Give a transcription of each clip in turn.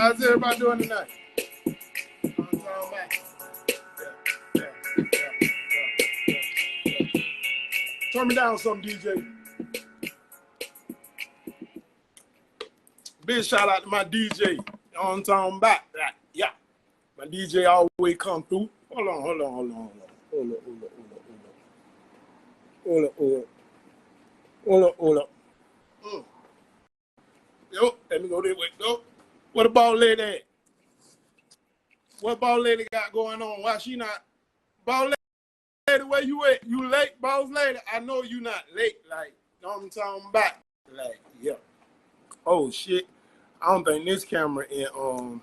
How's everybody doing tonight? Turn me down some, DJ. Big shout out to my DJ. You know what I'm talking about? Yeah. My DJ always come through. Hold on. Yo, let me go this way. Go. What about lady at? What ball lady got going on? Why she not? Ball lady, where you at? You late, boss lady? I know you not late. Like, you know what I'm talking about? Like, yeah. Oh shit. I don't think this camera in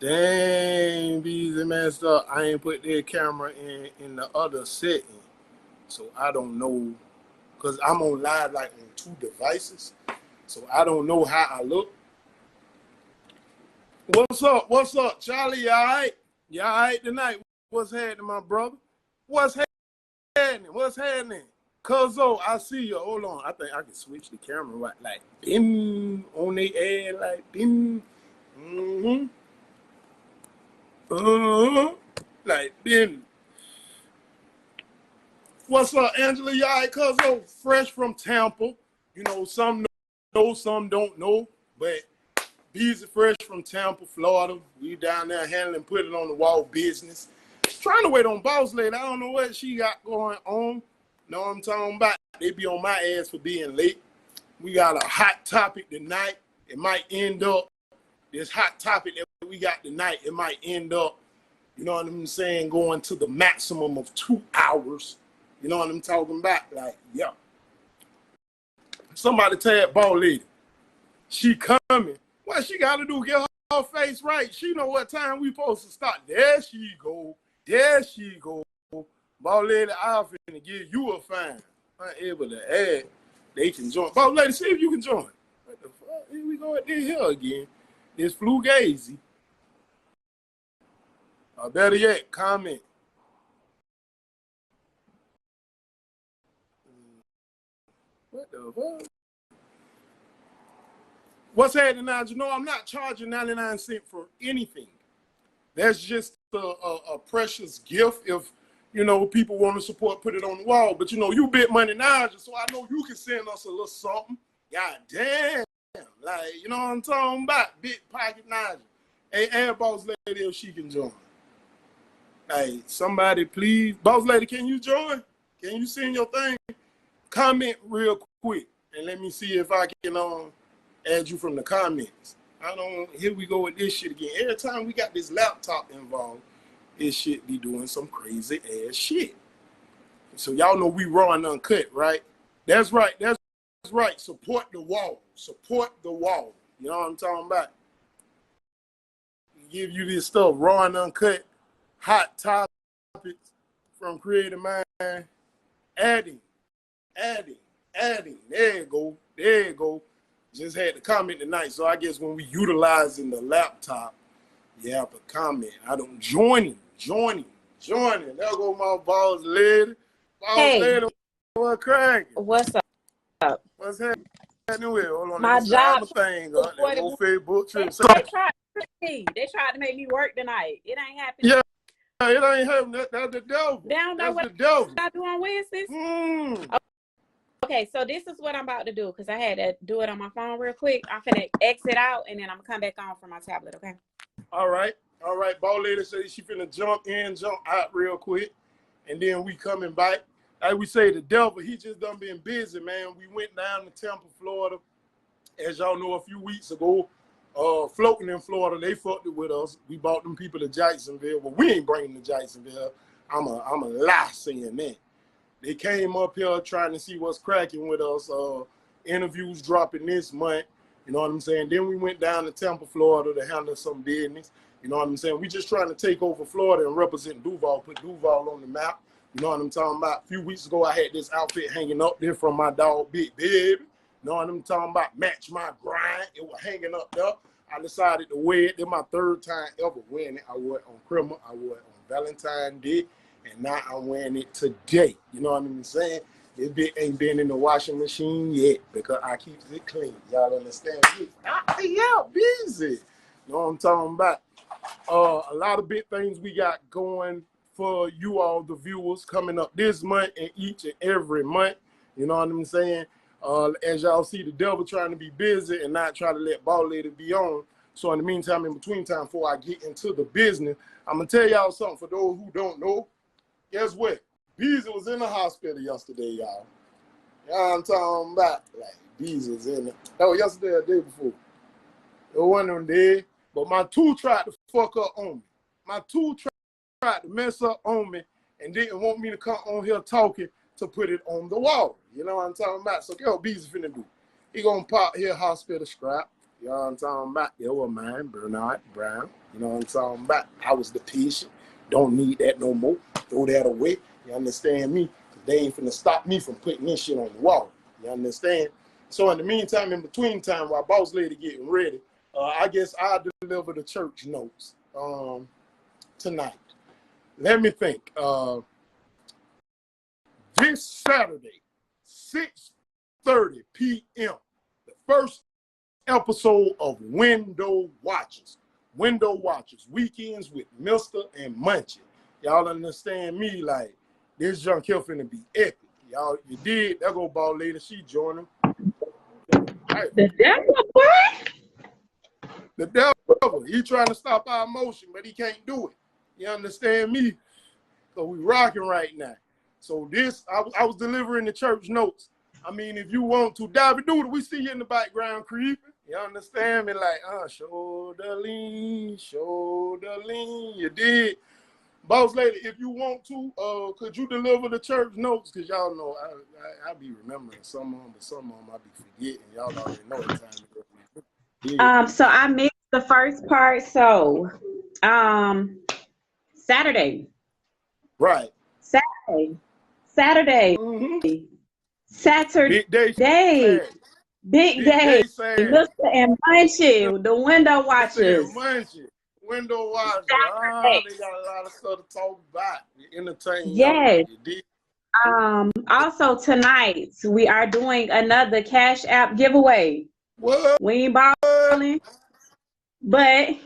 dang, BEZZY messed up. I ain't put their camera in the other setting. So I don't know. Cause I'm on live like on 2 devices. So I don't know how I look. What's up? What's up, Charlie? You all right? You all right tonight? What's happening, my brother? What's happening? What's happening? Cuzzo, I see you. Hold on. I think I can switch the camera right, like bim on the air, like bim. Like bim. What's up, Angela? You all right, Cuzzo? Fresh from Tampa. You know, some know, some don't know, but BEZZY fresh from Tampa, Florida. We down there handling, put it on the wall business. Trying to wait on boss lady. I don't know what she got going on. Know what I'm talking about? They be on my ass for being late. We got a hot topic tonight. It might end up, this hot topic that we got tonight, it might end up, you know what I'm saying, going to the maximum of 2 hours. You know what I'm talking about? Like, yeah. Somebody tag ball lady. She coming. What she got to do? Get her face right. She know what time we supposed to start. There she go. There she go. Ball lady, I'm finna give you a fine. I'm able to add. They can join. Ball lady, see if you can join. What the fuck? Here we go at this here again. It's Fugazi. Or better yet, comment. What the fuck? What's happening now? You know, I'm not charging 99 cents for anything. That's just a precious gift. If, you know, people want to support, put it on the wall. But, you know, you big money now, so I know you can send us a little something. God damn. Like, you know what I'm talking about? Big pocket Nigel. Hey, add boss lady if she can join. Hey, somebody please. Boss lady, can you join? Can you send your thing? Comment real quick. And let me see if I can add you from the comments. Here we go with this shit again. Every time we got this laptop involved, this shit be doing some crazy ass shit. So y'all know we raw and uncut, right? That's right. That's right. Support the wall. Support the wall. You know what I'm talking about? Give you this stuff raw and uncut, hot topics from Creative Mind. Adding. There you go. There you go. Just had to comment tonight. So I guess when we utilizing the laptop, you have to comment. I don't joining. There go my boss lady. Boss lady, what's cracking? What's up? What's happening with? Hold on, my job thing. Facebook trip. They tried to make me work tonight. It ain't happening. Yeah, it ain't happening. That's the devil. They don't know what I do on Wednesdays. Okay, so this is what I'm about to do because I had to do it on my phone real quick. I'm finna exit out and then I'm gonna come back on from my tablet, okay? All right. Ball lady says she finna jump in, jump out real quick, and then we coming back. Like we say, the devil, he just done been busy, man. We went down to Tampa, Florida, as y'all know, a few weeks ago. Floating in Florida, they fucked it with us. We bought them people to Jacksonville. Well, we ain't bringing them to Jacksonville. I'm a lie saying that. They came up here trying to see what's cracking with us. Interviews dropping this month. You know what I'm saying? Then we went down to Tampa, Florida to handle some business. You know what I'm saying? We just trying to take over Florida and represent Duval, put Duval on the map. You know what I'm talking about? A few weeks ago, I had this outfit hanging up there from my dog, Big Baby. You know what I'm talking about? Match my grind. It was hanging up there. I decided to wear it. This my 3rd time ever wearing it. I wore it on Christmas. I wore it on Valentine's Day. And now I'm wearing it today. You know what I'm saying? This bit ain't been in the washing machine yet because I keep it clean. Y'all understand me? Yeah, busy. Know what I'm talking about? A lot of big things we got going for you all, the viewers, coming up this month and each and every month. You know what I'm saying? As y'all see, the devil trying to be busy and not try to let Ball Lady be on. So in the meantime, in between time, before I get into the business, I'm going to tell y'all something for those who don't know. Guess what? Beezy was in the hospital yesterday, y'all. You know what I'm talking about? Like, Beezy was in it. That was yesterday or the day before. It wasn't on there. But my tool tried to fuck up on me. My tool tried to mess up on me and didn't want me to come on here talking to put it on the wall. You know what I'm talking about? So guess what Beezy finna do? He gonna pop here hospital scrap. You know what I'm talking about? It was mine, Bernard Brown. You know what I'm talking about? I was the patient. Don't need that no more. Throw that away. You understand me? Because they ain't finna stop me from putting this shit on the wall. You understand? So in the meantime, in between time, while Boss Lady getting ready, I guess I'll deliver the church notes tonight. Let me think. This Saturday, 6:30 p.m., the first episode of Window Watchers. Window Watchers, weekends with Mr. and Munchie. Y'all understand me? Like, this junk here finna be epic. Y'all, you did. That go Ball Lady. She joined him. Right. The devil, boy? The devil. He trying to stop our motion, but he can't do it. You understand me? So we rocking right now. So this, I was delivering the church notes. I mean, if you want to, David Doodle, we see you in the background creeping. You understand me? Like, shoulder lean, you did. Boss Lady, if you want to, could you deliver the church notes? Because y'all know I be remembering some of them, but some of them I be forgetting. Y'all already know it's time to go. So I missed the first part. So, Saturday. Right. Saturday. Mm-hmm. Saturday. Big day. Mr. and Munchie, the Window Watchers. Window Watchers. They got a lot of stuff to talk about. Entertain. Yes. Also tonight we are doing another Cash App giveaway. What? We ain't balling, but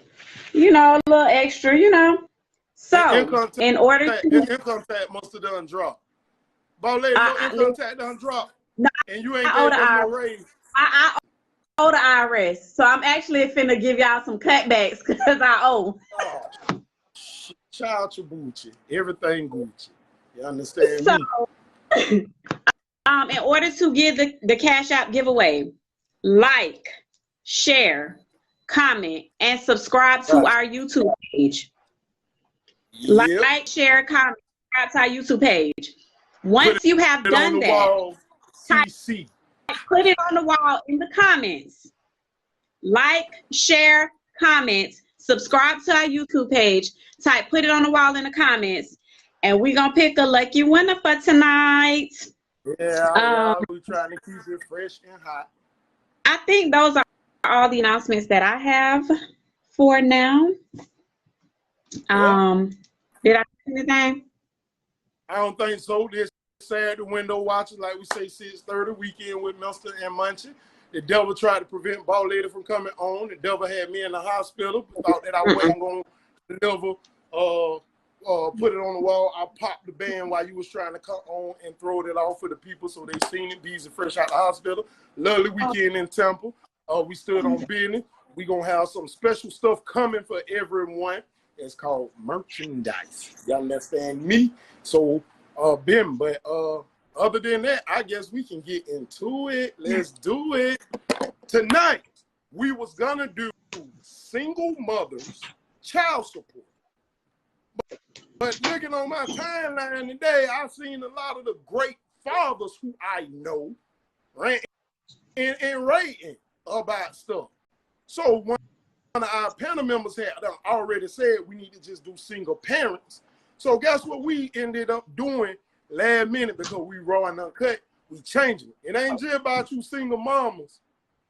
you know, a little extra, you know. So in order to income tax must have done drop. Ball Lady, no income tax done drop. No, and you ain't gave us no raise. I owe the IRS, so I'm actually finna give y'all some cutbacks because I owe. Oh, child Chabuchi, everything Gucci. You understand me? In order to give the Cash App giveaway, like, share, comment, and subscribe to our YouTube page. Yep. Like, share, comment, subscribe to our YouTube page. Once you have done that, put it on the wall in the comments. Like, share, comment, subscribe to our YouTube page. Put it on the wall in the comments, and we're gonna pick a lucky winner for tonight. Yeah, we're trying to keep it fresh and hot. I think those are all the announcements that I have for now. Did I say anything? I don't think so. This Saturday Window Watchers, like we say, 6:30 weekend with Mr. and Munchie. The devil tried to prevent Ball Lady from coming on. The devil had me in the hospital. Thought that I wasn't going to deliver, put it on the wall. I popped the band while you was trying to come on and throw it off for the people so they seen it. Bees are fresh out the hospital. Lovely weekend in Temple. We stood on business. We going to have some special stuff coming for everyone. It's called merchandise. You understand me? So, Ben, but other than that, I guess we can get into it. Let's do it. Tonight, we was gonna do single mothers child support. But looking on my timeline today, I've seen a lot of the great fathers who I know ranting and rating about stuff. So one of our panel members had already said we need to just do single parents. So guess what we ended up doing last minute because we raw and uncut? We changing it. It ain't just about you single mamas.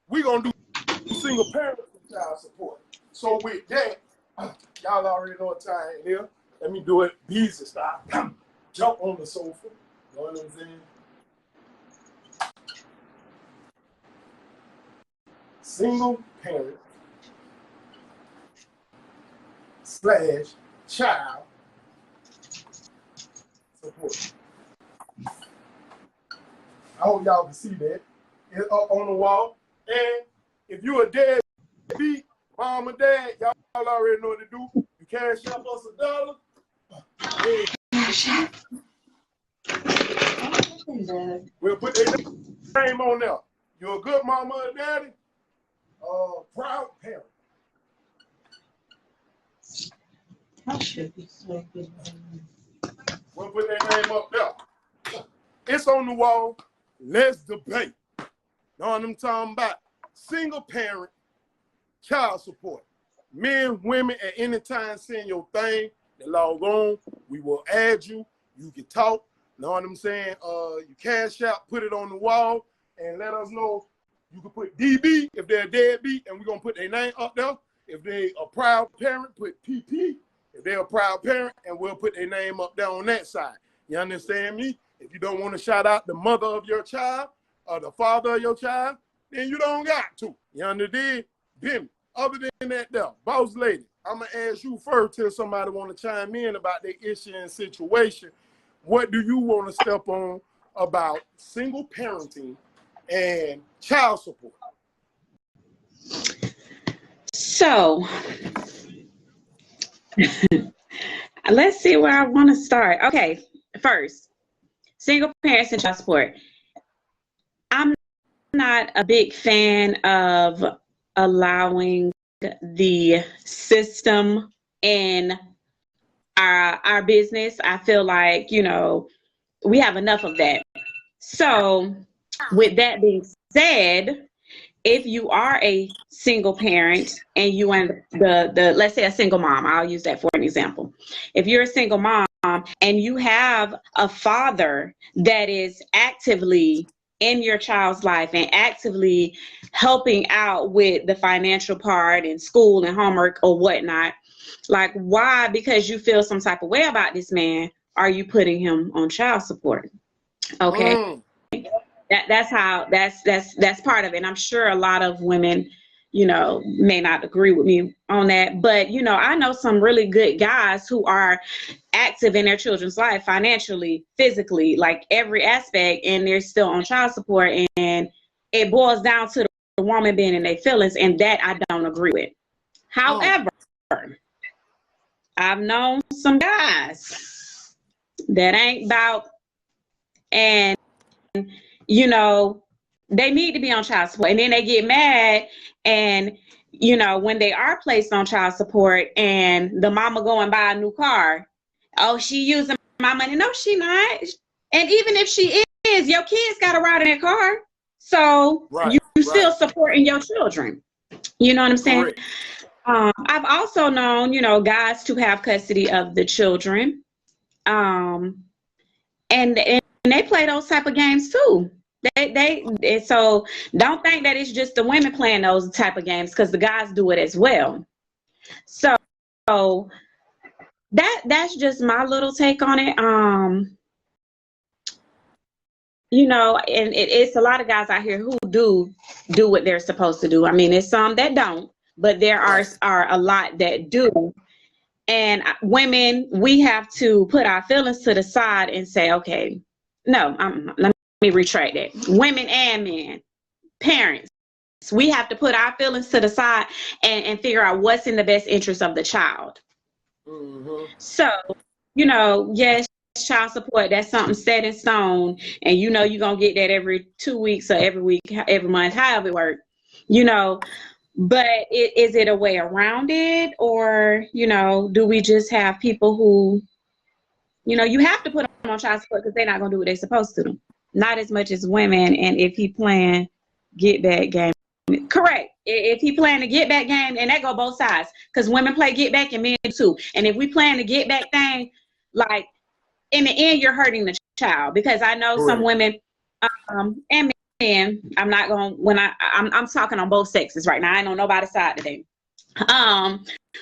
We gonna do single parents and child support. So with that, y'all already know what time it is. Let me do it BEZZY style. Jump on the sofa. You know what I'm saying? single parent / child support. I hope y'all can see that. It's up on the wall. And if you're a deadbeat, mom or dad, y'all already know what to do. You cash out us $1. Yeah. We'll put their name on there. You're a good mama or daddy, proud parent. We'll put their name up there. It's on the wall. Let's debate. Know what I'm talking about? Single parent, child support. Men, women, at any time send your thing, they log on. We will add you. You can talk. Know what I'm saying? You cash out, put it on the wall, and let us know. You can put DB if they're a deadbeat, and we're going to put their name up there. If they a proud parent, put PP. If they're a proud parent, and we'll put their name up there on that side. You understand me? If you don't want to shout out the mother of your child or the father of your child, then you don't got to. You understand? Bim. Other than that, though, boss lady, I'm going to ask you first till somebody want to chime in about their issue and situation. What do you want to step on about single parenting and child support? So, let's see where I want to start. Okay, first, single parents and child support. I'm not a big fan of allowing the system in our business. I feel like, you know, we have enough of that. So with that being said, if you are a single parent and you and the let's say a single mom, I'll use that for an example. If you're a single mom and you have a father that is actively in your child's life and actively helping out with the financial part and school and homework or whatnot, like, why, because you feel some type of way about this man, are you putting him on child support? Okay. That's part of it. And I'm sure a lot of women, you know, may not agree with me on that. But, you know, I know some really good guys who are active in their children's life financially, physically, like every aspect, and they're still on child support. And it boils down to the woman being in their feelings, and that I don't agree with. However, I've known some guys that ain't about, and you know, they need to be on child support, and then they get mad, and you know, when they are placed on child support and the mama go and buy a new car, oh, she using my money. No, she not. And even if she is, your kids got to ride in that car, so you still supporting your children. You know what I'm saying? Correct. I've also known, you know, guys to have custody of the children, and they play those type of games too. So don't think that it's just the women playing those type of games, because the guys do it as well. So that's just my little take on it. You know, and it's a lot of guys out here who do what they're supposed to do. I mean, there's some that don't, but there are a lot that do. And women, we have to put our feelings to the side and say, okay, no, let me retract that. Women and men, parents, we have to put our feelings to the side and figure out what's in the best interest of the child. So, you know, yes, child support, that's something set in stone, and you know you're gonna get that every 2 weeks or every week, every month, however it works, you know. But is it a way around it, or, you know, do we just have people who, you know, you have to put them on child support because they're not gonna do what they're supposed to do. Not as much as women. And if he playing get back game, correct. If he playing the get back game, and that go both sides, because women play get back and men too. And if we playing the get back thing, like, in the end, you're hurting the child, because I know some women and men. I'm not going I'm talking on both sexes right now. I ain't on nobody's side today.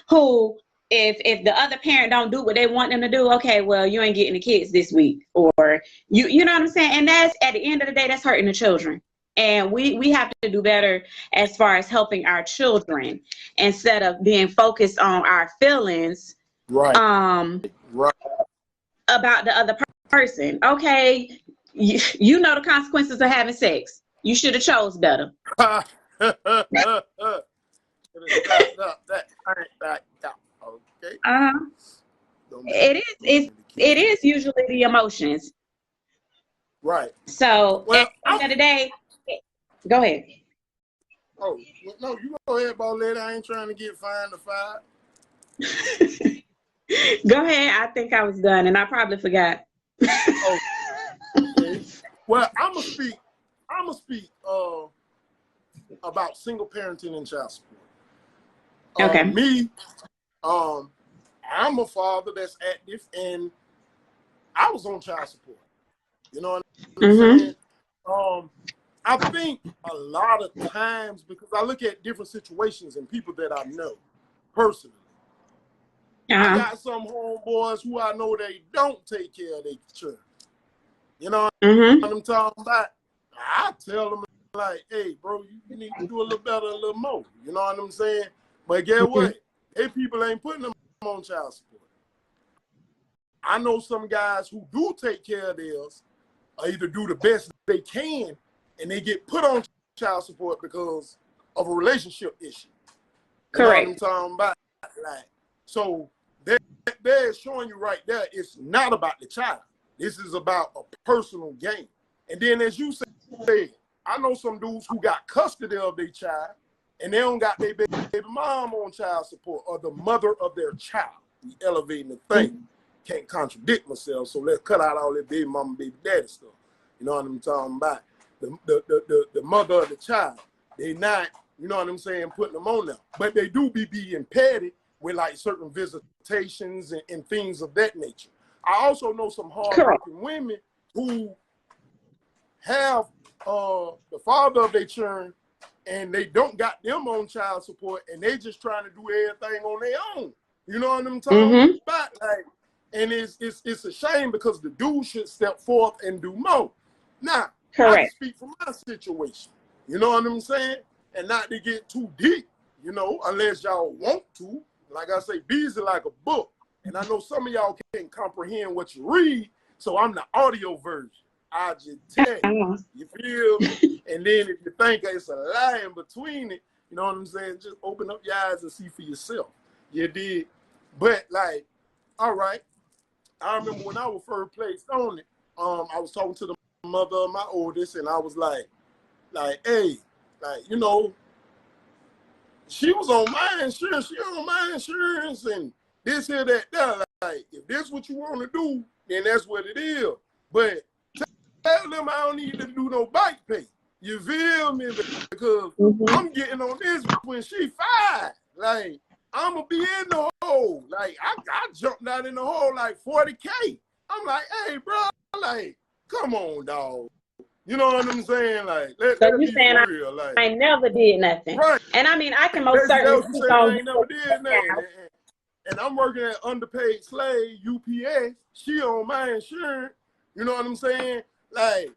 Who, if the other parent don't do what they want them to do, okay, well, you ain't getting the kids this week, or you know what I'm saying? And that's, at the end of the day, that's hurting the children. And we have to do better as far as helping our children instead of being focused on our feelings Right. Right. about the other person. Okay, you know the consequences of having sex. You should have chose better. Okay. It is usually the emotions. Right. So Well, at the end of the day, go ahead. Oh, no, you go ahead, ball lady. I ain't trying to get fined or fired. Go ahead. I think I was done, and I probably forgot. Oh, okay. Well, I'm gonna speak about single parenting and child support. Okay. Me, I'm a father that's active, and I was on child support. You know what I'm saying? I think a lot of times, because I look at different situations and people that I know personally. I got some homeboys who I know they don't take care of their children. You know what I'm talking about? I tell them, like, hey, bro, you need to do a little better, a little more. You know what I'm saying? But guess what? They people ain't putting them on child support. I know some guys who do take care of theirs, or either do the best they can, and they get put on child support because of a relationship issue. Correct. You know what I'm talking about? Like, so they're showing you right there, it's not about the child. This is about a personal gain. And then, as you say, I know some dudes who got custody of their child, and they don't got their baby mom on child support, or the mother of their child. We elevating the thing. Can't contradict myself, so let's cut out all that baby mama, baby daddy stuff. You know what I'm talking about? The mother of the child. They not, you know what I'm saying, putting them on there. But they do be being petted with like certain visitations and things of that nature. I also know some hardworking women who have the father of their children, and they don't got them on child support, and they just trying to do everything on their own. You know what I'm talking about? Like, and it's a shame, because the dude should step forth and do more. Now, I can speak from my situation. You know what I'm saying? And not to get too deep, you know, unless y'all want to. Like I say, BEZZY like a book. And I know some of y'all can't comprehend what you read, so I'm the audio version. I just tell you. You feel me? And then if you think it's a lie in between it, you know what I'm saying? Just open up your eyes and see for yourself. You did. But, like, all right. I remember when I was first placed on it, I was talking to the mother of my oldest, and I was like, hey, like, you know, she was on my insurance, and this here, that, like, if this what you want to do, then that's what it is. But tell them I don't need to do no bike pay. You feel me? Because I'm getting on this when she 5. Like, I'm going to be in the hole. Like, I jumped out in the hole like 40K. I'm like, hey, bro, like, come on, dog. You know what I'm saying? Like, let's be real. Like, I never did nothing. Right. And I mean, I can most certainly speak on. I ain't never did nothing. And I'm working at underpaid slave, UPS. She on my insurance. You know what I'm saying? Like,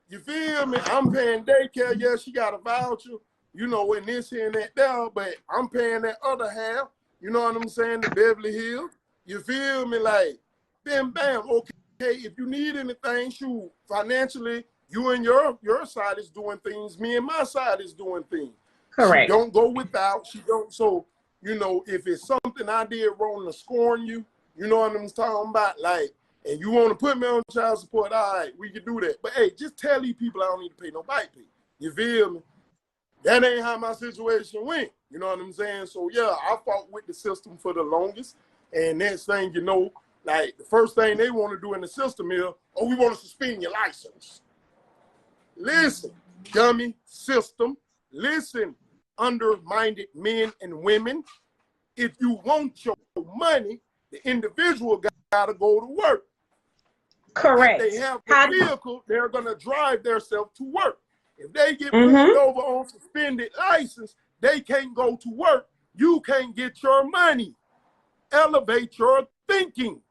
you feel me? I'm paying daycare. Yeah, she got a voucher. You know, and this here and that there, but I'm paying that other half. You know what I'm saying? The Beverly Hills. You feel me? Like, bam, bam. Okay, if you need anything, shoot, financially, you and your side is doing things. Me and my side is doing things. Correct. She don't go without. She don't. So, you know, if it's something I did wrong to scorn you, you know what I'm talking about? Like, and you want to put me on child support, all right, we can do that. But, hey, just tell these people I don't need to pay no bike pay. You feel me? That ain't how my situation went. You know what I'm saying? So, yeah, I fought with the system for the longest. And next thing you know, like, the first thing they want to do in the system is, oh, we want to suspend your license. Listen, dummy system. Listen, undermined men and women. If you want your money, the individual got to go to work. Correct. If they have a vehicle, they're going to drive themselves to work. If they get pulled over on suspended license, they can't go to work. You can't get your money. Elevate your thinking.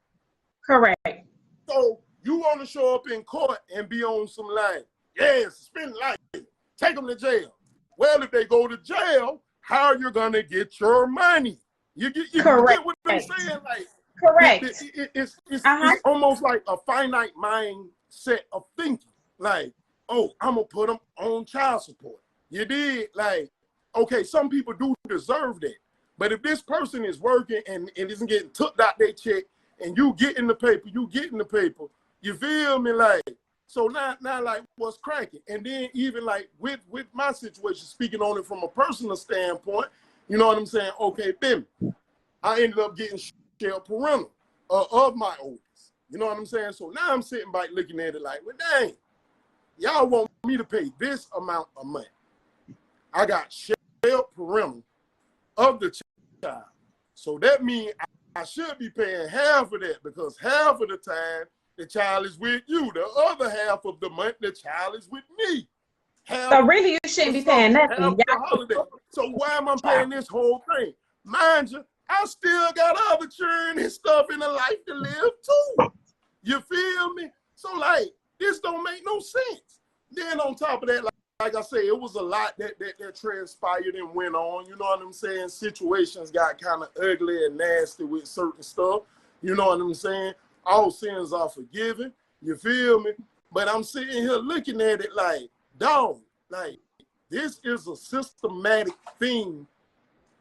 Correct. So you want to show up in court and be on some line. Yeah, suspend life. Take them to jail. Well, if they go to jail, how are you gonna get your money? You get what I'm saying? Like, correct. It's almost like a finite mindset of thinking. Like, oh, I'm gonna put them on child support. You did, like, okay, some people do deserve that. But if this person is working and isn't getting took out their check, and you get in the paper, you feel me? Like, so now like what's cracking? And then even like with my situation, speaking on it from a personal standpoint, you know what I'm saying? Okay, then I ended up getting shared parental of my oldest. You know what I'm saying? So now I'm sitting back looking at it like, well, dang, y'all want me to pay this amount of money. I got shared parental of the child. So that means I should be paying half of that, because half of the time the child is with you. The other half of the month, the child is with me. So really, you shouldn't be paying nothing. Holiday. So why am I paying this whole thing? Mind you, I still got other children and stuff in the life to live too. You feel me? So like, this don't make no sense. Then on top of that, like I say, it was a lot that transpired and went on. You know what I'm saying? Situations got kind of ugly and nasty with certain stuff. You know what I'm saying? All sins are forgiven. You feel me? But I'm sitting here looking at it like, dog, like, this is a systematic thing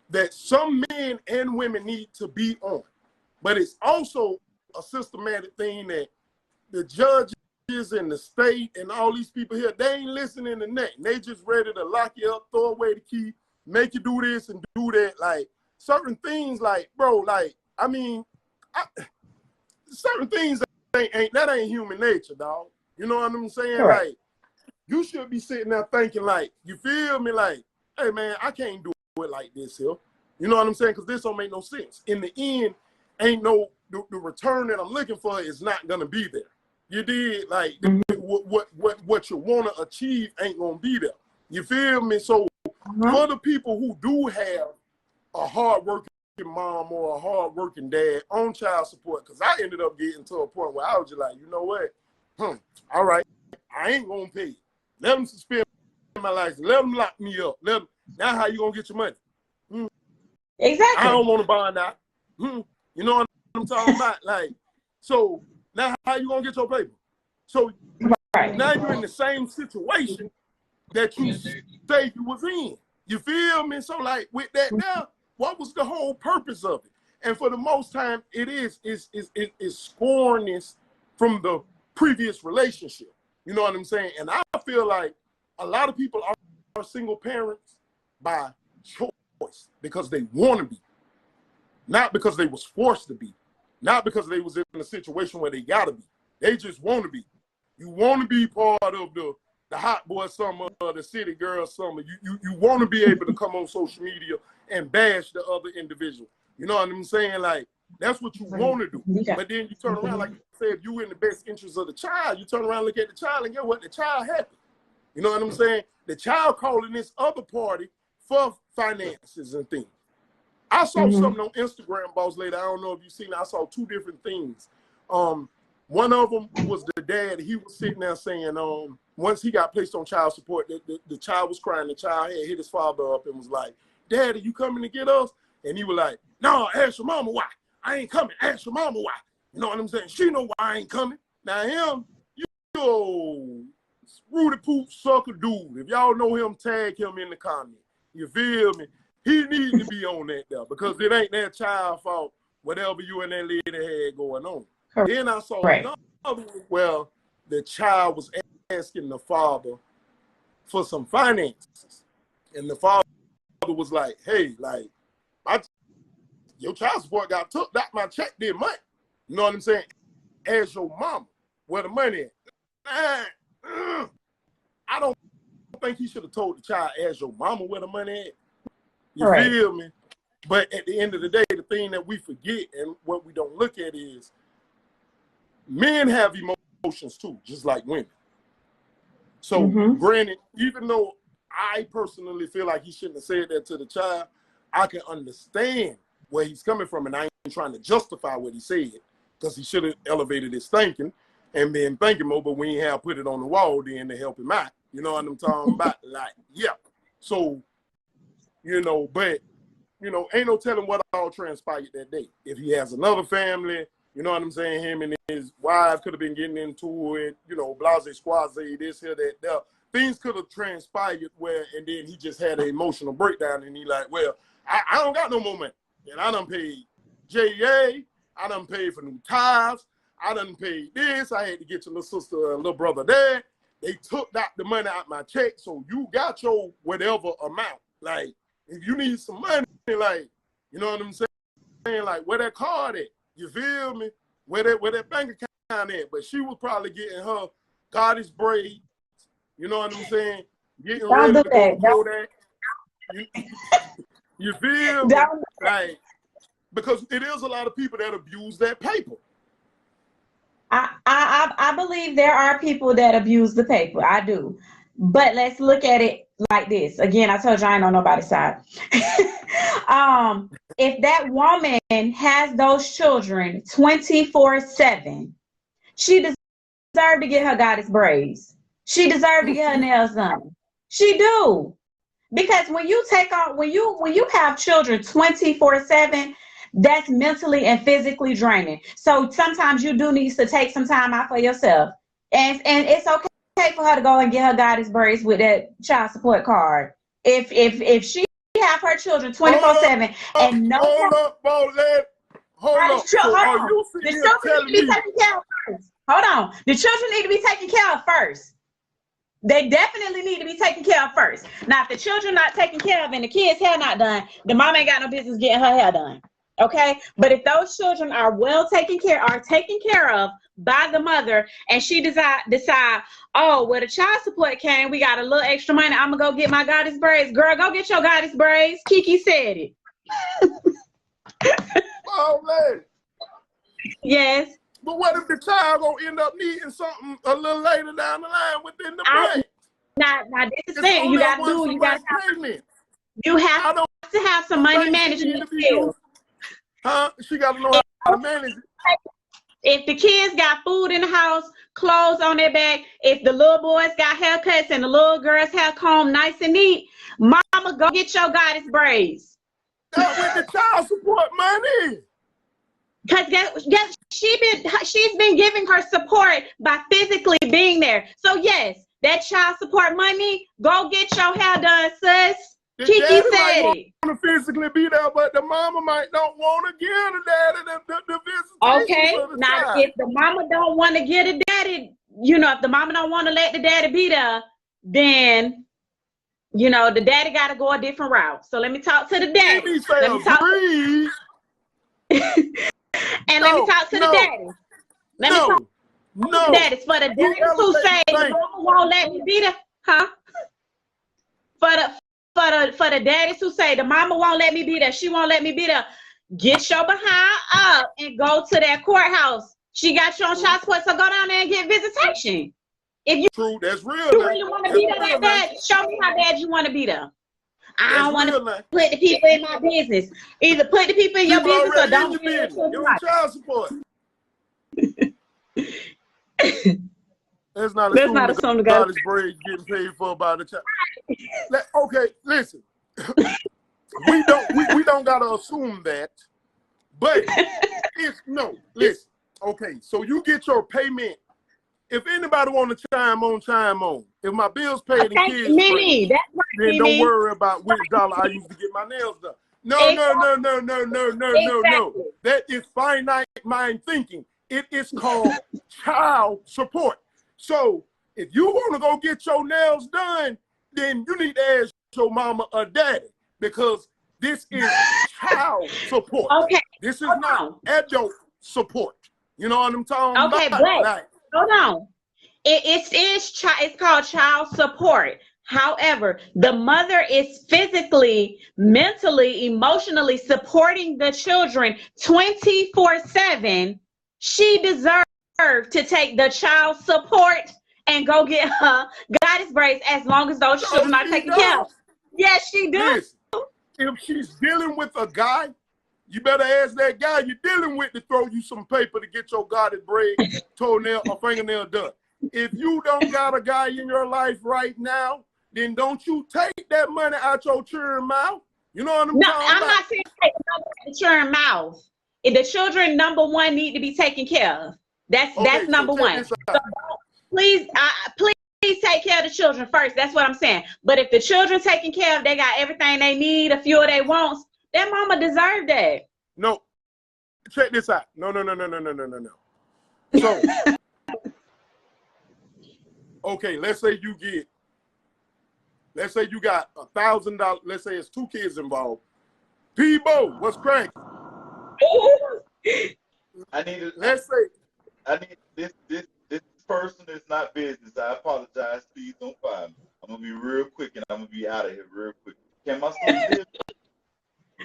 that some men and women need to be on. But it's also a systematic thing that the judges and the state and all these people here, they ain't listening to nothing. They just ready to lock you up, throw away the key, make you do this and do that. Like, certain things, like, bro, like, I mean, certain things ain't human nature, dog. You know what I'm saying? Correct. Like, you should be sitting there thinking, like, you feel me? Like, hey, man, I can't do it like this here. You know what I'm saying? Because this don't make no sense. In the end, ain't no, the return that I'm looking for is not going to be there. You did, like, what you want to achieve ain't going to be there. You feel me? So for the people who do have a hard-working mom or a hard-working dad on child support, because I ended up getting to a point where I was just like, you know what? All right, I ain't going to pay. Let them suspend my license. Let them lock me up. Now how you going to get your money? Exactly. I don't want to bond out. You know what I'm talking about? Like, so now how you going to get your paper? So now you're in the same situation that you say you was in. You feel me? So like with that now, what was the whole purpose of it? And for the most time, it is scornness from the previous relationship. You know what I'm saying? And I feel like a lot of people are single parents by choice, because they want to be, not because they was forced to be, not because they was in a situation where they gotta be. They just want to be. You want to be part of the hot boy summer, the city girl summer. You want to be able to come on social media and bash the other individual. You know what I'm saying? Like, that's what you want to do. But then you turn around, like you said, if you in the best interest of the child, you turn around, look at the child, and get what? The child happy. You know what I'm saying? The child calling this other party for finances and things. I saw something on Instagram, boss lady. I don't know if you've seen it. I saw two different things. One of them was the dad. He was sitting there saying, once he got placed on child support, the child was crying. The child had hit his father up and was like, "Daddy, you coming to get us?" And he was like, "No, ask your mama why. I ain't coming. Ask your mama why." You know what I'm saying? She know why I ain't coming. Now him, you Rudy Poop sucker dude. If y'all know him, tag him in the comment. You feel me? He needs to be on that there, because it ain't that child fault, whatever you and that lady had going on. Correct. Then I saw another one where the child was asking the father for some finances. And the father was like, "Hey, like, your child support got took, that my check did money." You know what I'm saying? As your mama, where the money at? I don't think he should have told the child, as your mama, where the money at. You feel me? But at the end of the day, the thing that we forget and what we don't look at is men have emotions too, just like women. So granted, even though I personally feel like he shouldn't have said that to the child, I can understand where he's coming from, and I ain't trying to justify what he said, because he should have elevated his thinking. and been thinking more, but we ain't have put it on the wall then to help him out. You know what I'm talking about? Like, yeah. So, you know, but, you know, ain't no telling what all transpired that day. If he has another family, you know what I'm saying? Him and his wife could have been getting into it, you know, blase, squaze, this, here, that, there. Things could have transpired where, and then he just had an emotional breakdown and he like, well, I don't got no more money. And I done paid JA, I done paid for new tires, I done paid this, I had to get your little sister and little brother there. They took that the money out my check, so you got your whatever amount. Like, if you need some money, like, you know what I'm saying? Like, where that card at? You feel me? Where that bank account at? But she was probably getting her goddess braid. You know what I'm saying? Getting ready to go that. You feel me? Like, because it is a lot of people that abuse that paper. I believe there are people that abuse the paper. I do. But let's look at it like this. Again, I told you I ain't on nobody's side. If that woman has those children 24/7, she deserves to get her goddess braids. She deserves to get her nails done. She do. Because when you take on, when you have children 24/7, that's mentally and physically draining. So sometimes you do need to take some time out for yourself. And it's okay for her to go and get her goddess braids with that child support card. If she have her children 24/7 and no hold up, hold up. So are you the children need to be taken care of first. Hold on. The children need to be taken care of first. They definitely need to be taken care of first. Now, if the children not taken care of and the kids' hair not done, the mom ain't got no business getting her hair done. Okay? But if those children are taken care of by the mother, and she decide, oh, well, the child support came, we got a little extra money, I'm gonna go get my goddess braids. Girl, go get your goddess braids. Kiki said it. Oh, man. Yes. But what if the child gonna end up needing something a little later down the line within the break? Now this is the thing you gotta do. You have to have some money management skills. Huh? She gotta know how to manage it. If the kids got food in the house, clothes on their back, if the little boys got haircuts and the little girls hair combed nice and neat, mama, go get your goddess braids. Not with the child support money. Because she's been giving her support by physically being there. So yes, that child support money, go get your hair done, sis. Kiki said it. Want to physically be there, but the mama might not want to give the daddy the visitation. Okay, now if the mama don't want to get a daddy, you know, if the mama don't want to let the daddy be there, then, you know, the daddy got to go a different route. So let me talk to the daddy. Let me talk and let me talk to the daddy. Let me talk to the daddy. For the daddies who say the mama won't let me be there, huh? For the daddies who say the mama won't let me be there, she won't let me be there, get your behind up and go to that courthouse. She got you on child support, so go down there and get visitation. If you that's real. You really want to be there like that? Show me how bad you want to be there. I don't want to put the people in my business. Either put the people in your business or don't be in your child support. That's not assuming the goddess braids getting paid for by the child. Okay, listen. we don't gotta assume that, but listen. Okay, so you get your payment. If anybody want to chime on. If my bills paid and kids paid, then don't worry about which dollar I used to get my nails done. No. That is finite mind thinking. It is called child support. So if you want to go get your nails done, then you need to ask your mama or daddy, because this is child support. Okay. This is not adult support. You know what I'm talking about? Okay, but hold on. It's called child support. However, the mother is physically, mentally, emotionally supporting the children 24/7. She deserves to take the child support and go get her goddess braids as long as those children are taken care of. Yes, she does. If she's dealing with a guy You better ask that guy you're dealing with to throw you some paper to get your garden braid, toenail, or fingernail done. If you don't got a guy in your life right now, then don't you take that money out your children's mouth. You know what I'm talking about? I'm not saying take money out the children's mouth. If the children, number one, need to be taken care of. That's number one. So please take care of the children first. That's what I'm saying. But if the children taken care of, they got everything they need, a few of their wants, that mama deserved that. No. Check this out. No. So, okay, let's say you got $1,000. Let's say it's 2 kids involved. PEBBO, what's cracking? Let's say this person is not business. I apologize. Please don't fire me. I'm gonna be real quick and I'm gonna be out of here real quick. Can my son live?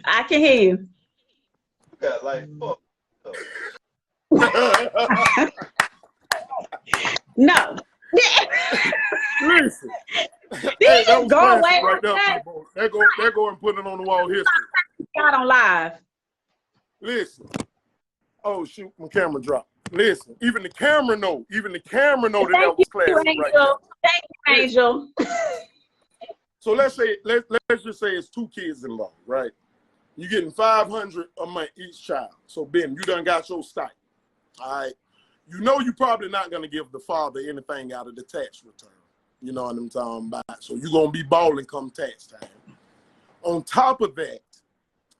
I can hear you. You got like fuck. No. Listen. Hey, that go away right there. They go and put it on the wall history. Got on live. Listen. Oh shoot, my camera dropped. Listen, even the camera know that was classic right now. Thank you, Angel. So let's just say it's 2 kids involved, right? You're getting $500 a month each child. So Ben, you done got your stipend. All right. You know you're probably not gonna give the father anything out of the tax return. You know what I'm talking about? So you're gonna be balling come tax time. On top of that,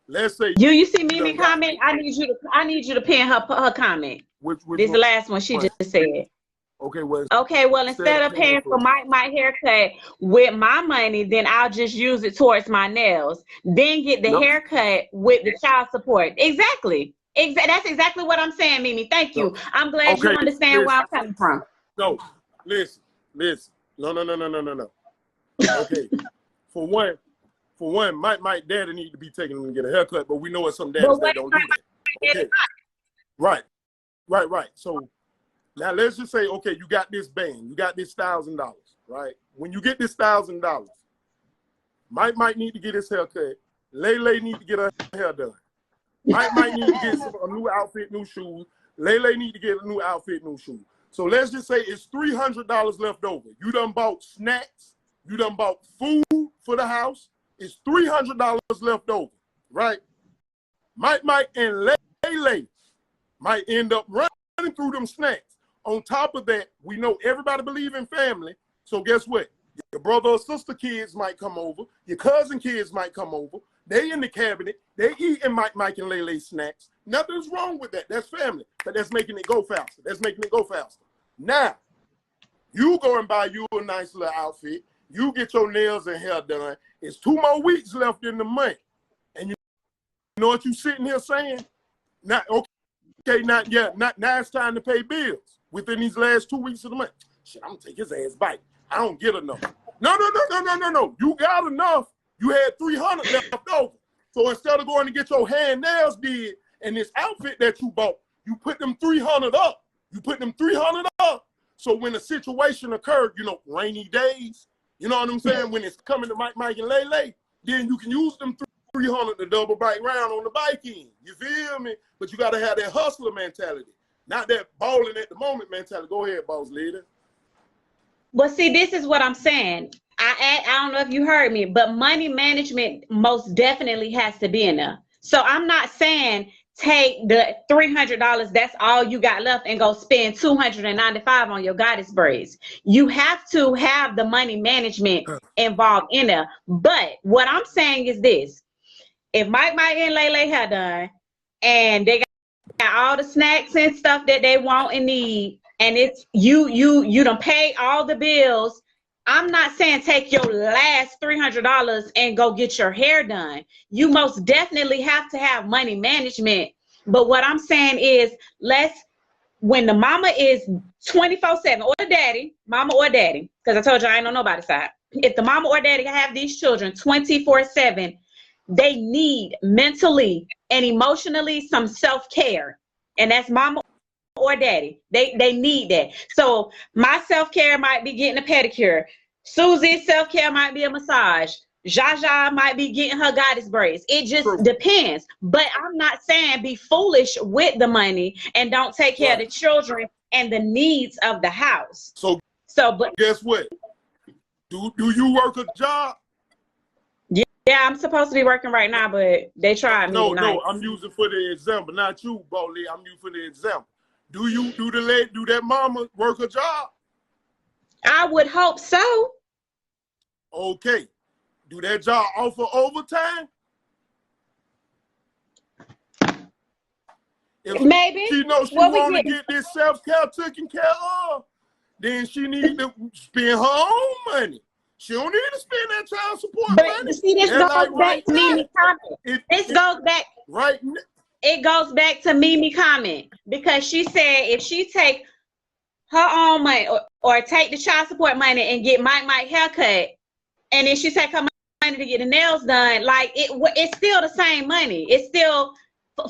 let's say you see Mimi comment. I need you to pin her comment. Which this is the last one she just said. Okay, well instead of paying for my haircut with my money, then I'll just use it towards my nails. Then get the haircut with the child support. Exactly. That's exactly what I'm saying, Mimi. Thank you. I'm glad you understand where I'm coming from. No, listen. No. Okay. For one, my daddy need to be taking him to get a haircut, but we know what some daddies that don't do that. Okay. Right. So now let's just say, okay, you got this band, you got this $1,000, right? When you get this $1,000, Mike might need to get his haircut. Lele need to get her hair done. Mike might need to get a new outfit, new shoes. Lele need to get a new outfit, new shoes. So let's just say it's $300 left over. You done bought snacks. You done bought food for the house. It's $300 left over, right? Mike and Lele might end up running through them snacks. On top of that, we know everybody believe in family. So guess what? Your brother or sister kids might come over. Your cousin kids might come over. They in the cabinet. They eating Mike and Lele snacks. Nothing's wrong with that. That's family. But that's making it go faster. Now, you go and buy you a nice little outfit. You get your nails and hair done. It's 2 more weeks left in the month. And you know what you sitting here saying? Now it's time to pay bills within these last 2 weeks of the month. Shit, I'm gonna take his ass back. I don't get enough. No. You got enough. You had $300 left over. So instead of going to get your hand nails did and this outfit that you bought, you put them $300 up. So when a situation occurred, rainy days, you know what I'm saying? When it's coming to Mike and Lele, then you can use them $300 to double bike round on the bike end. You feel me? But you got to have that hustler mentality, not that balling at the moment mentality. Go ahead, boss leader. Well, see, this is what I'm saying. I don't know if you heard me, but money management most definitely has to be in there. So I'm not saying take the $300, that's all you got left, and go spend $295 on your goddess braids. You have to have the money management involved in there. But what I'm saying is this: if Mike and Lele had done, and they got all the snacks and stuff that they want and need, and it's you done pay all the bills, I'm not saying take your last $300 and go get your hair done. You most definitely have to have money management. But what I'm saying is, when the mama is 24/7, or the daddy, mama or daddy, because I told you I ain't on nobody's side. If the mama or daddy have these children 24/7, they need mentally and emotionally some self-care. And that's mama or daddy. They need that. So my self-care might be getting a pedicure. Susie's self-care might be a massage. Jaja might be getting her goddess braids. It just True. depends. But I'm not saying be foolish with the money and don't take care of the children and the needs of the house. So but guess what? Do you work a job? Yeah, I'm supposed to be working right now, but they tried me tonight. No, I'm using for the example, not you, Bolly. I'm using for the example. Do that mama work a job? I would hope so. Okay. Do that job offer overtime? If maybe she knows she want to get this self-care taken care of, then she needs to spend her own money. She don't need to spend that child support money. See, this goes back to Mimi comment. This goes back. Right. It goes back to Mimi comment because she said if she take her own money or take the child support money and get Mike haircut, and then she take her money to get the nails done, like it's still the same money. It's still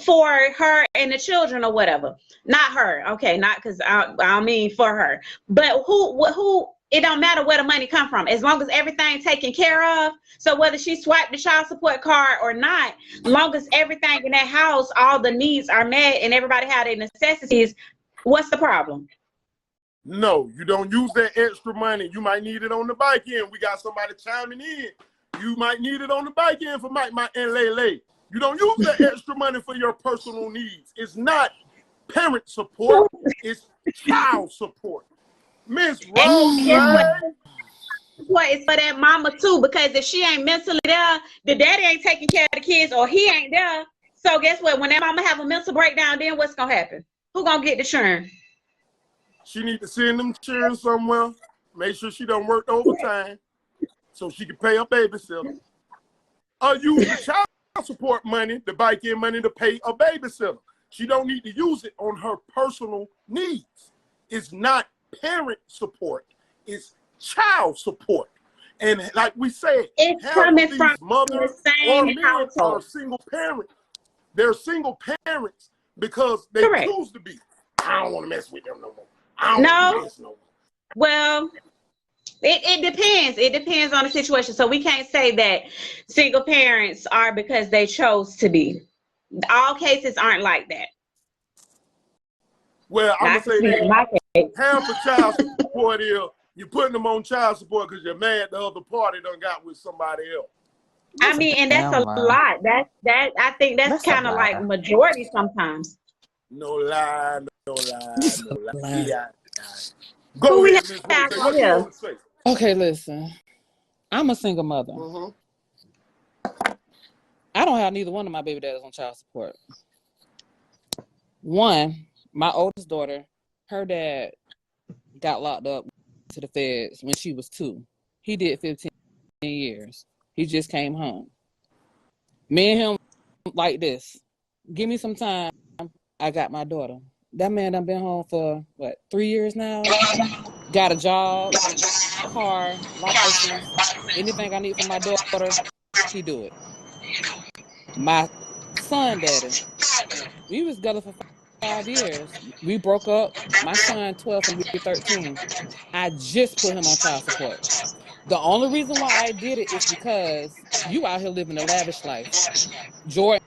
for her and the children or whatever. Not her, okay? Not because I mean for her, but who? It don't matter where the money come from, as long as everything's taken care of. So whether she swiped the child support card or not, as long as everything in that house, all the needs are met and everybody have their necessities, what's the problem? No, you don't use that extra money. You might need it on the back end. We got somebody chiming in. You might need it on the back end for Mike and Lele. You don't use that extra money for your personal needs. It's not parent support. It's child support. Miss Rose, what is for that mama too? Because if she ain't mentally there, the daddy ain't taking care of the kids, or he ain't there. So guess what? When that mama have a mental breakdown, then what's gonna happen? Who gonna get the churn? She need to send them children somewhere. Make sure she don't work overtime, so she can pay a babysitter. Or use the child support money, the bike in money, to pay a babysitter. She don't need to use it on her personal needs. It's not parent support, is child support. And like we said, it's coming from mothers the same or men are single parents. They're single parents because they choose to be. I don't want to mess with them no more. I don't want to do this no more. Well, it depends. It depends on the situation. So we can't say that single parents are because they chose to be. All cases aren't like that. Well, I'm going to say that half of child support is you're putting them on child support because you're mad the other party done got with somebody else. I mean, and that's a lot. I think that's kind of like majority sometimes. No lie, no lie, no lie. Yeah. Go ahead, Ms. Rose. What you want to say? Okay, listen. I'm a single mother. I don't have neither one of my baby daddies on child support. One, my oldest daughter, her dad got locked up to the feds when she was 2. He did 15 years. He just came home. Me and him like this. Give me some time. I got my daughter. That man done been home for, 3 years now? Got a job, car, license. Anything I need for my daughter, he do it. My son daddy, we was together for 5 years. We broke up. My son 12 and he 13. I just put him on child support. The only reason why I did it is because you out here living a lavish life. Jordans,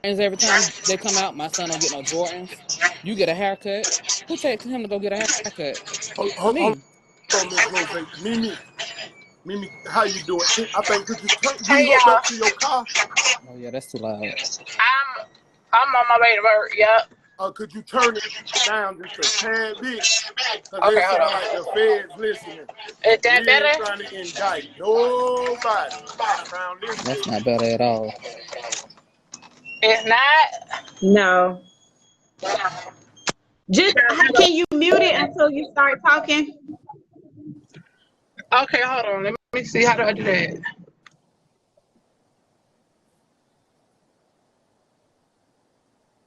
every time they come out, my son don't get no Jordans. You get a haircut. Who takes him to go get a haircut? Me. Mimi, how you doing? I think could you go back to your car? Oh yeah, that's too loud. I'm on my way to work. Yep. Could you turn it down just a tad bit? Okay, hold on. Like the feds listening. Is that better? Trying to indict nobody around this. That's not better at all. It's not? No. Just can you mute it until you start talking? Okay, hold on. Let me see. How do I do that?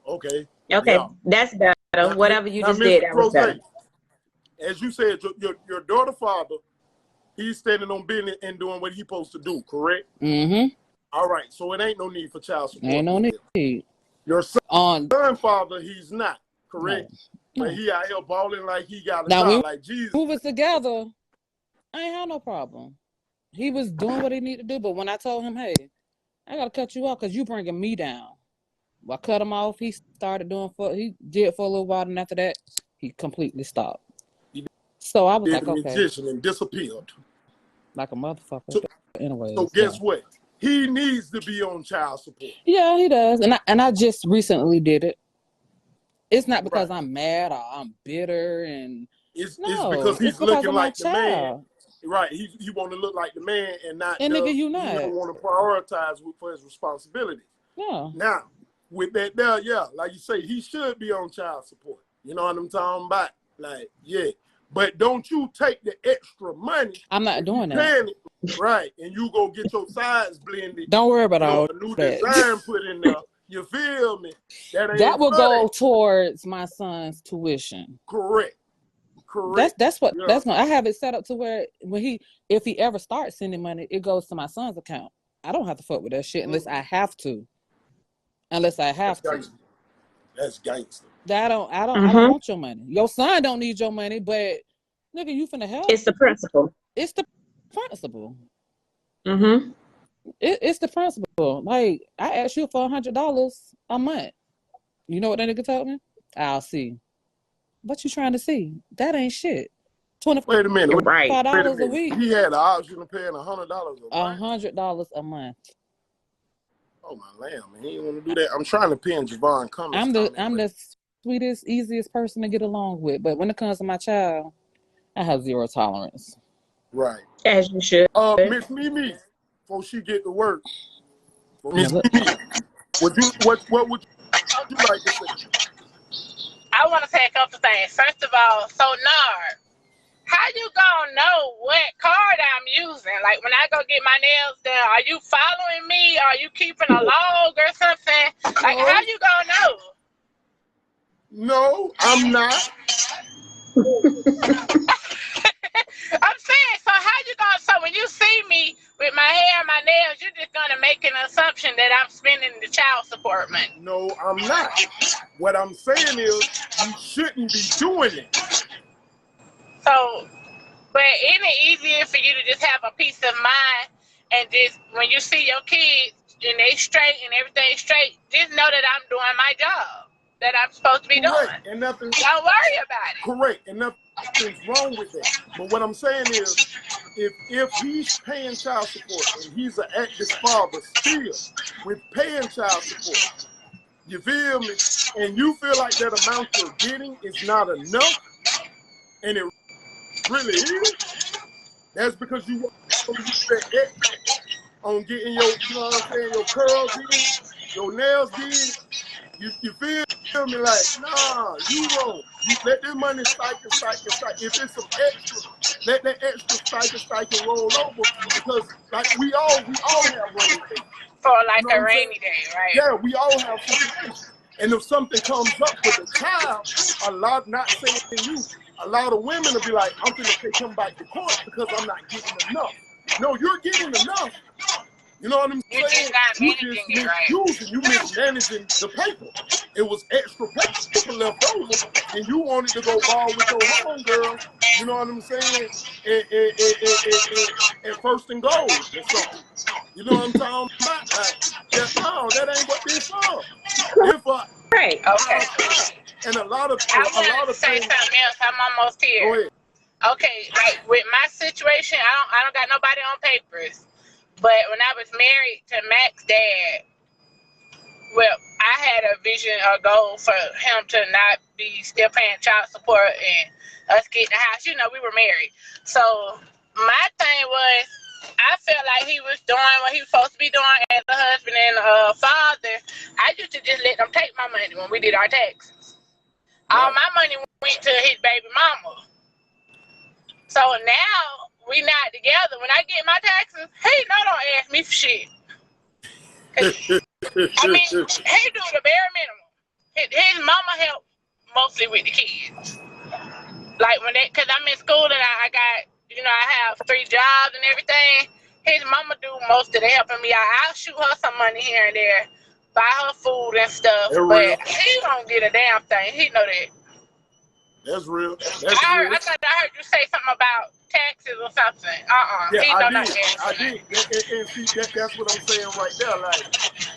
Okay. Okay, that's better. Now, whatever you just did, that was better. As you said, your daughter's father, he's standing on business and doing what he's supposed to do, correct? Mm-hmm. All right, so it ain't no need for child support. Ain't no need. Your son father, he's not, correct? No. But he out here balling like he got a job, like Jesus. Move us together. I ain't have no problem. He was doing what he needed to do, but when I told him, hey, I gotta cut you off because you bringing me down. Well, I cut him off. He started he did for a little while, and after that, he completely stopped. So I was Did like, a okay, magician and disappeared. like a motherfucker. So, anyway, so guess what? He needs to be on child support. Yeah, he does, and I just recently did it. It's not because Right. I'm mad or I'm bitter, and it's because he's looking like the man. Right. He want to look like the man and not. And nigga, you not. He don't want to prioritize for his responsibilities. Yeah. Now, with that there, yeah, like you say, he should be on child support. You know what I'm talking about? Like, yeah. But don't you take the extra money. I'm not doing that. Right. And you go get your sides blended. Don't worry about all a new that. design put in there. You feel me? That will go towards my son's tuition. Correct. Correct. That's what that's going. I have it set up to where if he ever starts sending money, it goes to my son's account. I don't have to fuck with that shit unless I have to. Unless I have to. That's gangster. I don't want your money. Your son don't need your money, but nigga, you finna help. It's the principle. It's the principle. Mm-hmm. It's the principle. Like, I asked you for $100 a month. You know what that nigga told me? I'll see. What you trying to see? That ain't shit. Wait a minute. $25 a week. He had the option of paying $100 a month. $100 a month. Oh my lamb, man. He didn't want to do that. I'm trying to pin Javon Cummings. I'm the sweetest, easiest person to get along with. But when it comes to my child, I have zero tolerance. Right. As you should. Miss Mimi, before she get to work. Miss Mimi, what would you like to say? I want to say a couple things. First of all, so Nard, how you gonna know what card I'm using? Like when I go get my nails done, are you following me? Are you keeping a log or something? Like how you gonna know? No, I'm not. I'm saying, so how you gonna? So when you see me with my hair and my nails, you're just gonna make an assumption that I'm spending the child support money. No, I'm not. What I'm saying is, you shouldn't be doing it. So, but isn't it easier for you to just have a peace of mind and just when you see your kids and they straight and everything straight, just know that I'm doing my job that I'm supposed to be doing. And nothing. Don't worry about it. Correct, and nothing's wrong with that. But what I'm saying is, if he's paying child support and he's an active father still with paying child support, you feel me? And you feel like that amount you're getting is not enough, and it really is. That's because you want to use that extra on getting your, you know what I'm saying, your curls in, your nails did. You feel me? Like, nah, you won't. You let this money cycle. If it's some extra, let that extra cycle roll over, because like we all have rainy days. For like a rainy day, right? Yeah, we all have something. And if something comes up with a child, not saying you, a lot of women will be like, I'm gonna take him back to court because I'm not getting enough. No, you're getting enough. You know what I'm saying? You just misusing, you mismanaging the paper. It was extra paper left over, and you wanted to go ball with your homegirl. You know what I'm saying? At first and goal or something. You know what I'm talking about? Like, no, that ain't what this for. Right. Okay. And a lot of say things. Something else. I'm almost here. Go ahead. Okay, like with my situation, I don't got nobody on papers. But when I was married to Mac's dad, well, I had a vision, a goal for him to not be still paying child support and us get the house. You know, we were married. So my thing was, I felt like he was doing what he was supposed to be doing as a husband and a father. I used to just let them take my money when we did our taxes. All my money went to his baby mama. So now we not together. When I get my taxes, don't ask me for shit. I mean, he do the bare minimum. His mama help mostly with the kids. Like cause I'm in school and I got, I have 3 jobs and everything. His mama do most of the helping me out. I'll shoot her some money here and there, buy her food and stuff, but he don't get a damn thing. He know that. That's real. I That's real. thought I heard you say something about taxes or something. Yeah, He I know did. I did. And see, that's what I'm saying right there. Like,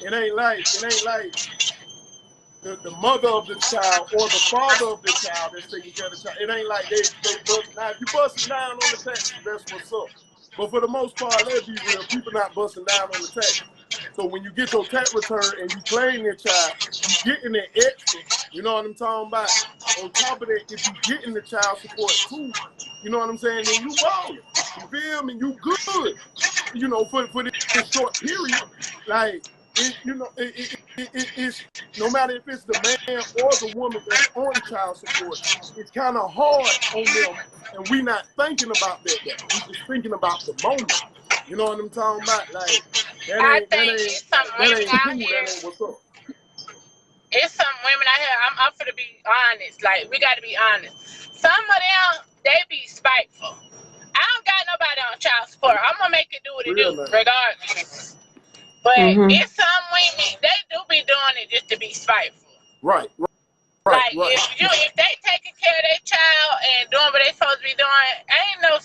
it ain't like the mother of the child or the father of the child that's taking care of the child. It ain't like they bust. Now, if you busting down on the taxes, that's what's up. But for the most part, let's be real, people not busting down on the taxes. So when you get your tax return and you claim your child, you getting it extra. You know what I'm talking about? On top of that, if you getting the child support too, you know what I'm saying? Then you balling. You feel me? You good. You know, for this short period, like it's no matter if it's the man or the woman that's on child support, it's kind of hard on them, and we not thinking about that. We just thinking about the moment. You know what I'm talking about? Like I think it's some women out cool. here. That ain't what's up. It's some women out here. I'm for to be honest. Like, we got to be honest. Some of them, they be spiteful. I don't got nobody on child support. I'm gonna make it do what it do, regardless. But it's some women, they do be doing it just to be spiteful. Right. Like, if they taking care of their child and doing what they supposed to be doing, ain't no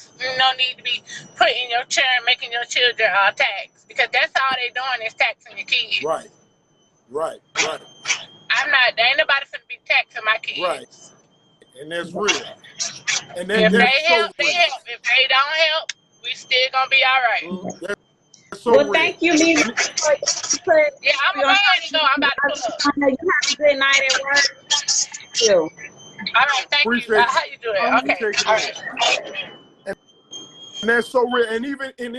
need to be putting your children, making your children tax, because that's all they doing is taxing your kids. Right. There ain't nobody finna be taxing my kids. Right. And that's real. And if they help, they help. If they don't help, we still gonna be all right. So well, thank you, Lena. Yeah, I'm going to go. I'm about to pull up. You have a good night at work. Thank you. All right, thank you. How you doing? Okay. All right. And that's so real. And even in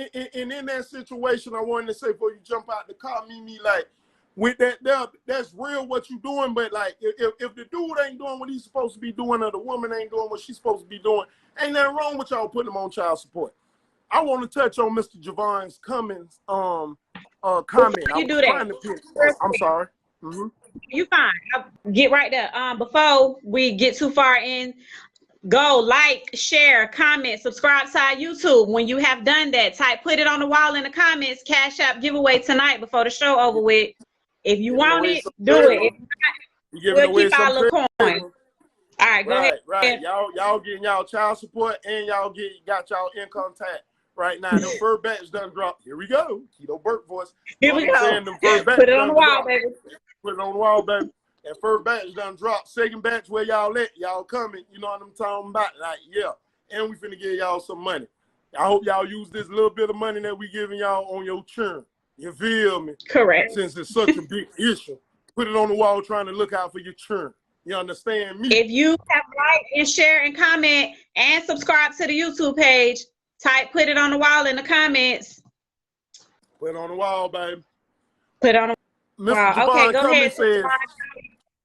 that situation, I wanted to say before you jump out the car, Mimi, like, with that's real what you doing. But like, if the dude ain't doing what he's supposed to be doing, or the woman ain't doing what she's supposed to be doing, ain't nothing wrong with y'all putting them on child support. I want to touch on Mr. Javon's Cummins comment. You do that. I'm sorry. You fine. I'll get right there. Before we get too far in, go like, share, comment, subscribe to our YouTube. When you have done that, put it on the wall in the comments. Cash App giveaway tonight before the show over with. If you want it, do it. We'll keep our little coin. All right, go ahead. Right. Y'all getting y'all child support, and y'all got y'all income tax. Right now, the first batch done dropped. Here we go. Keto Burke voice. Here we go. Put it on the wall, baby. Put it on the wall, baby. And first batch done dropped. Second batch, where y'all at? Y'all coming. You know what I'm talking about? Like, yeah. And we finna give y'all some money. I hope y'all use this little bit of money that we giving y'all on your churn. You feel me? Correct. Since it's such a big issue. Put it on the wall trying to look out for your churn. You understand me? If you have liked and share and comment and subscribe to the YouTube page, put it on the wall in the comments. Put it on the wall, baby. Put it on the Mr. Javon okay, go ahead.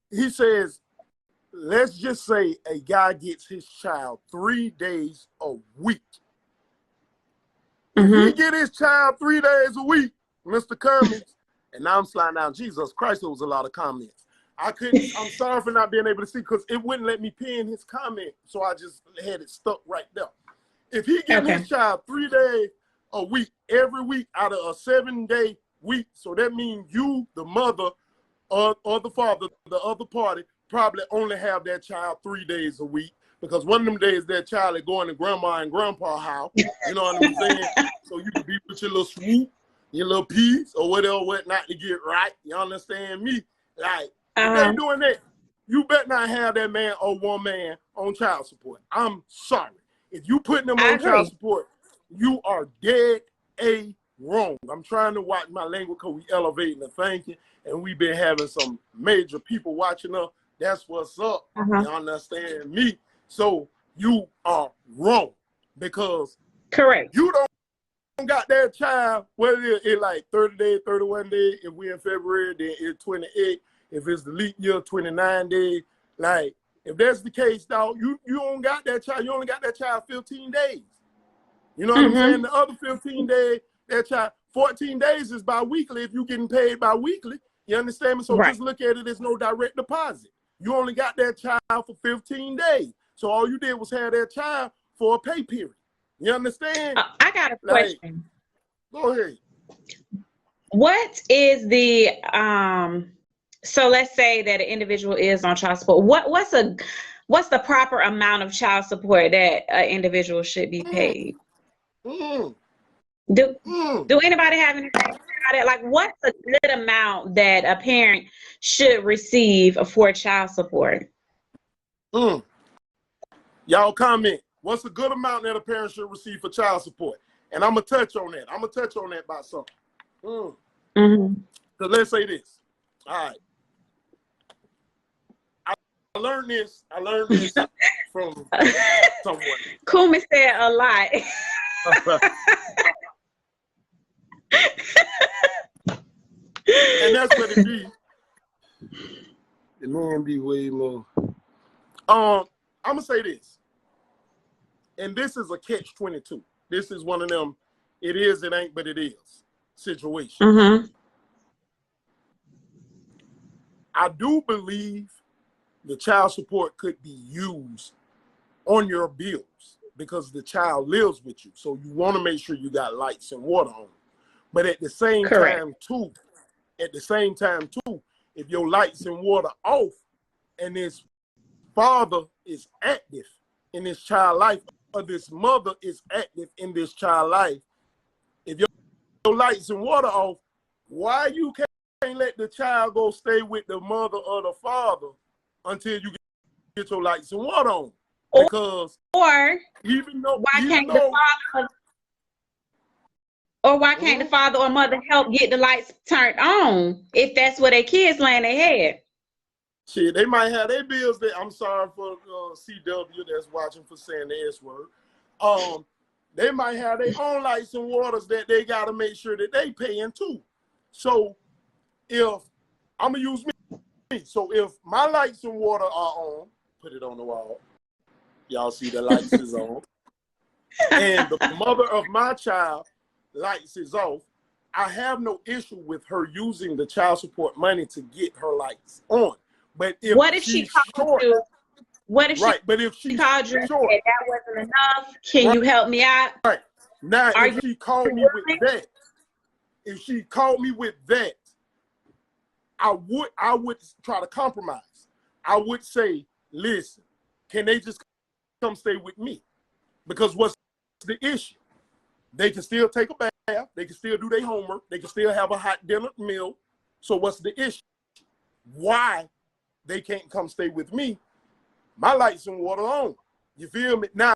He says, let's just say a guy gets his child 3 days a week. If he get his child 3 days a week, Mr. Cummins, and now I'm sliding down. Jesus Christ, there was a lot of comments. I'm sorry for not being able to see, because it wouldn't let me pin his comment, so I just had it stuck right there. If he give his child 3 days a week, every week out of a 7-day week, so that means you, the mother, or the father, the other party, probably only have that child 3 days a week, because one of them days that child is going to grandma and grandpa's house. You know what I'm saying? So you can be with your little swoop, your little piece, or whatever, whatnot to get right. You understand me? Like, if they doing that, you better not have that man or woman on child support. I'm sorry. If you putting them on child support, you are dead wrong. I'm trying to watch my language because we elevating the thinking, and we've been having some major people watching us. That's what's up. You understand me? So you are wrong, because you don't got that child, whether it's like 30 days, 31 days, if we're in February, then it's 28. If it's the leap year, 29 days. Like, if that's the case, dog, you don't got that child. You only got that child 15 days. You know what I'm saying? The other 15 days, that child, 14 days is bi-weekly if you're getting paid bi-weekly. You understand me? So just look at it as no direct deposit. You only got that child for 15 days. So all you did was have that child for a pay period. You understand? I got a question. Go ahead. What is the so let's say that an individual is on child support. What's a what's the proper amount of child support that an individual should be Mm, paid? mm, Do mm, do anybody have anything about it? Like, what's a good amount that a parent should receive for child support? mm. Y'all comment. What's a good amount that a parent should receive for child support? And I'm gonna touch on that. I'm gonna touch on that by something. Mm-hmm. So let's say this. All right. I learned this. I learned this from someone. Kumi said a lot. And that's what it be. The man be way more. I'm gonna say this, and this is a catch-22. This is one of them. It is, it ain't, but it is situation. Mm-hmm. I do believe the child support could be used on your bills because the child lives with you, so you want to make sure you got lights and water on. But at the same Correct. time, too, if your lights and water off and this father is active in this child life or this mother is active in this child life, if your lights and water off, why you can't let the child go stay with the mother or the father until you get your lights and water on? Because Or even though why can't the father the father or mother help get the lights turned on if that's where their kids laying their head? shit, they might have their bills that I'm sorry for CW that's watching for saying the S word. They might have their own lights and waters that they gotta make sure that they paying too. So if I'm gonna use me, so if my lights and water are on, put it on the wall. Y'all see the lights is on. And the mother of my child lights is off, I have no issue with her using the child support money to get her lights on. But if What if she called you? What if but if she called you and short, said that wasn't enough? Can you help me out? right. Now, Are if she called me with that, I would try to compromise. I would say, listen, can they just come stay with me? Because what's the issue? They can still take a bath. They can still do their homework. They can still have a hot dinner meal. So what's the issue? Why they can't come stay with me? My lights and water on. You feel me? Now,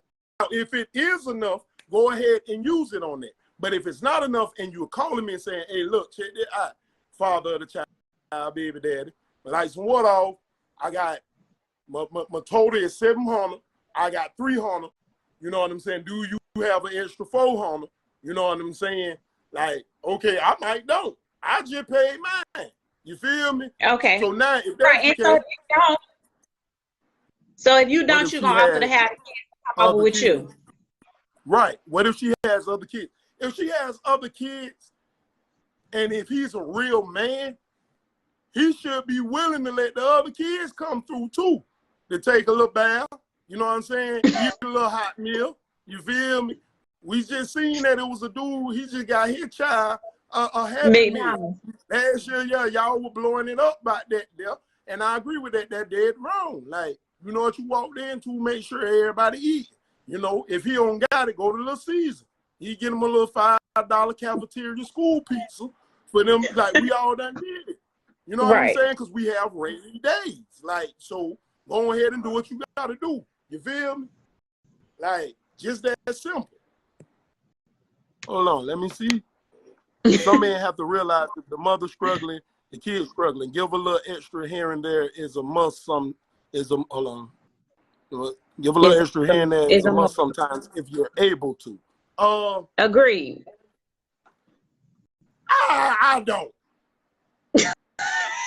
if it is enough, go ahead and use it on that. But if it's not enough and you're calling me and saying, hey, look, check this out, father of the child, baby daddy, my lights and water off, I got, my total is 700, I got 300, you know what I'm saying? Do you have an extra 400? You know what I'm saying? Like, okay, I might don't. I just paid mine. You feel me? Okay. So now, if that's the case, so if you don't, you're going to offer to have the kids come over with you. Right. What if she has other kids? If she has other kids, and if he's a real man, he should be willing to let the other kids come through too, to take a little bath. You know what I'm saying? Eat a little hot meal. You feel me? We just seen that it was a dude. He just got his child a happy meal. Last year, yeah, y'all were blowing it up about that there, and I agree with that. That dead wrong. Like, you know what you walked into, make sure everybody eat. You know, if he don't got it, go to Little Caesar. He get him a little $5 cafeteria school pizza for them. Like, we all done did it. You know what I'm saying? Because we have rainy days. Like, so go ahead and do what you got to do. You feel me? Like, just that simple. Hold on, let me see. Some men have to realize that the mother struggling, the kid struggling. Give a little extra here and there is a must. Hold on. Give a little extra here and there is a must sometimes if you're able to. Agreed. I don't.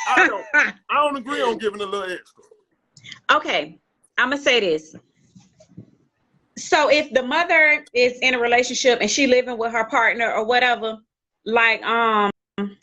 I don't agree on giving a little extra. Okay, I'm gonna say this. So if the mother is in a relationship and she living with her partner or whatever, like,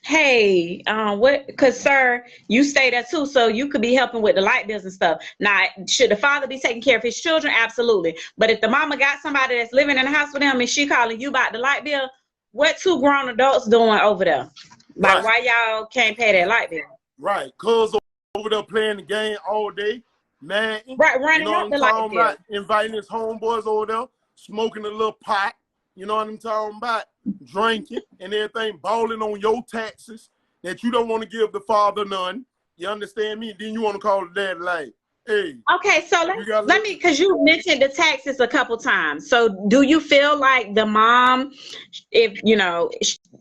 hey, cause sir, you stay there too, so you could be helping with the light bills and stuff. Now, should the father be taking care of his children? Absolutely. But if the mama got somebody that's living in the house with him and she calling you about the light bill, what two grown adults doing over there? Like, why y'all can't pay that light bill? Right, cuz over there playing the game all day, man. Right, You running know what up I'm the light talking bill. about? Inviting his homeboys over there, smoking a little pot. You know what I'm talking about? Drinking and everything, balling on your taxes that you don't want to give the father none. You understand me? Then you want to call the dad like, hey. Okay, so let me, because you mentioned the taxes a couple times. So do you feel like the mom, if, you know,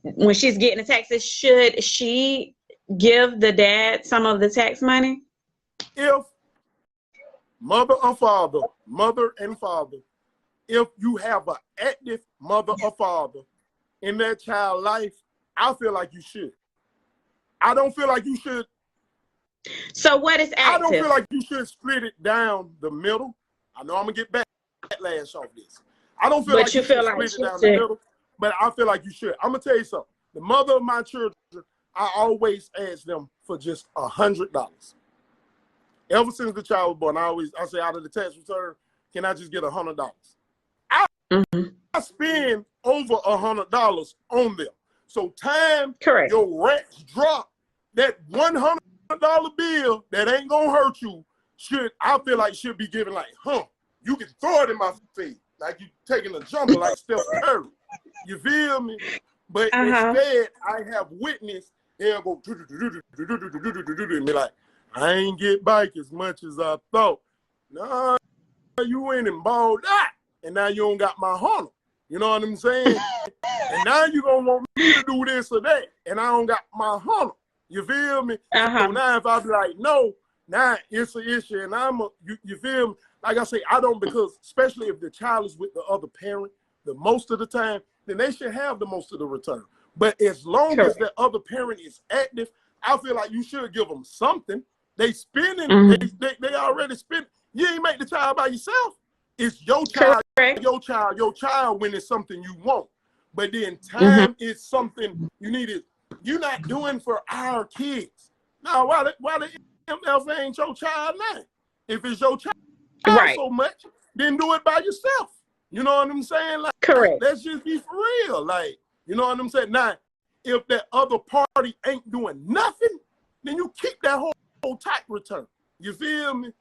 when she's getting the taxes, should she give the dad some of the tax money? If mother and father, if you have an active mother or father in their child life, I feel like you should. I don't feel like you should. So what is active? I don't feel like you should split it down the middle. I know I'm gonna get backlash off this. I don't feel like you should split it down the middle, but I feel like you should. I'm gonna tell you something. The mother of my children, I always ask them for just $100. Ever since the child was born, I say out of the tax return, can I just get $100? I spend over $100 on them. So time your rats drop, that $100 bill that ain't gonna hurt you I feel like should be given like, you can throw it in my face like you taking a jumper like Steph Curry. You feel me? But instead, I have witnessed they'll go and be like, I ain't get back as much as I thought. Nah, you went and balled that, and now you don't got my honor. You know what I'm saying? And now you gonna want me to do this or that, and I don't got my honor. You feel me? So now if I be like, no, now it's an issue, and you feel me? Like I say, I don't, because especially if the child is with the other parent, the most of the time, then they should have the most of the return. But as long as the other parent is active, I feel like you should give them something. They spending, they already spend. You ain't make the child by yourself. It's your child, your child when it's something you want. But then time is something you need it. You're not doing for our kids. Now, why the MF ain't your child now? If it's your child so much, then do it by yourself. You know what I'm saying? Like, let's just be for real. Like, you know what I'm saying? Now, if that other party ain't doing nothing, then you keep that whole tax return. You feel me?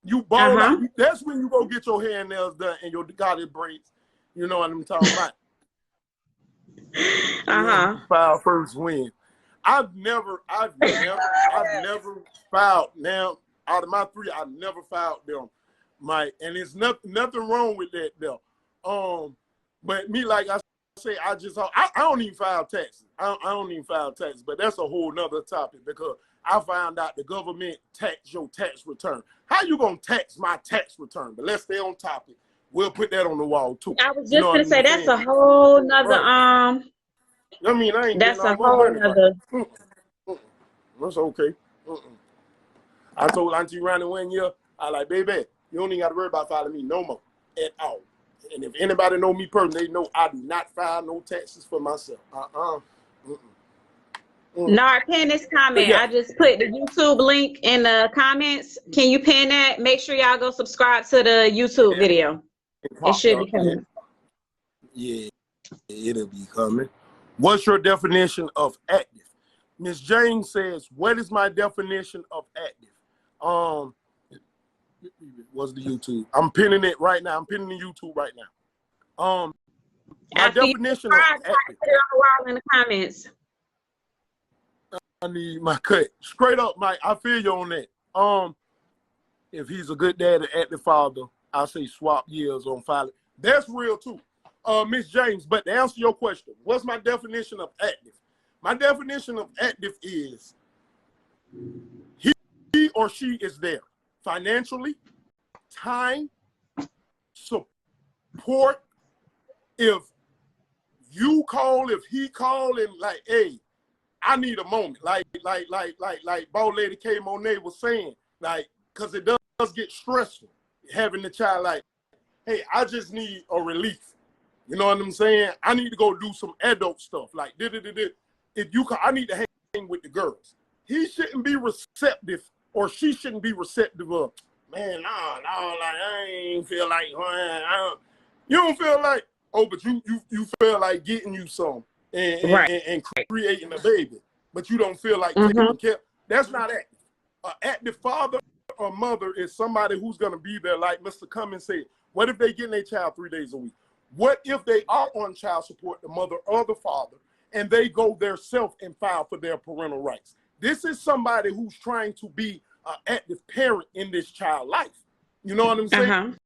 You ball out. That's when you go get your hair and nails done and your garlic braids. You know what I'm talking about? File first win. I've never filed. Now, out of my 3, I've never filed them. And there's nothing wrong with that though. But me, like I say, I don't even file taxes. I don't even file taxes, but that's a whole nother topic, because I found out the government tax your tax return. How you gonna tax my tax return? But let's stay on topic. We'll put that on the wall too. I was just gonna say that's a whole nother I mean, I ain't that's getting a all my whole money. nother. That's okay. I told Auntie Ronnie 1 year, I like, baby, you don't even got to worry about filing me no more at all. And if anybody know me personally, they know I do not file no taxes for myself. Nard, pin this comment. I just put the YouTube link in the comments. Can you pin that? Make sure y'all go subscribe to the YouTube video. It should be coming. Yeah, it'll be coming. What's your definition of active? Miss James says, what is my definition of active? What's the YouTube? I'm pinning it right now. I'm pinning the YouTube right now. My definition of active. Put it on the wall in the comments. I need my cut. Straight up, Mike. I feel you on that. If he's a good dad and active father, I say swap years on filing. That's real too. Miss James, but to answer your question, what's my definition of active? My definition of active is he or she is there financially, time, support. If you call, if he call, and like, hey, I need a moment, like Bow Lady K. Monae was saying, like, because it does get stressful having the child, like, hey, I just need a relief. You know what I'm saying? I need to go do some adult stuff, like, if you I need to hang with the girls. He shouldn't be receptive, or she shouldn't be receptive of, man, no, like, I ain't feel like, you don't feel like, oh, but you feel like getting you some and creating a baby, but you don't feel like taking care. That's not active. An active father a mother is somebody who's going to be there, like Mr. Cummings said. What if they getting their child 3 days a week? What if they are on child support, the mother or the father, and they go theirself and file for their parental rights? This is somebody who's trying to be an active parent in this child's life. You know what I'm saying?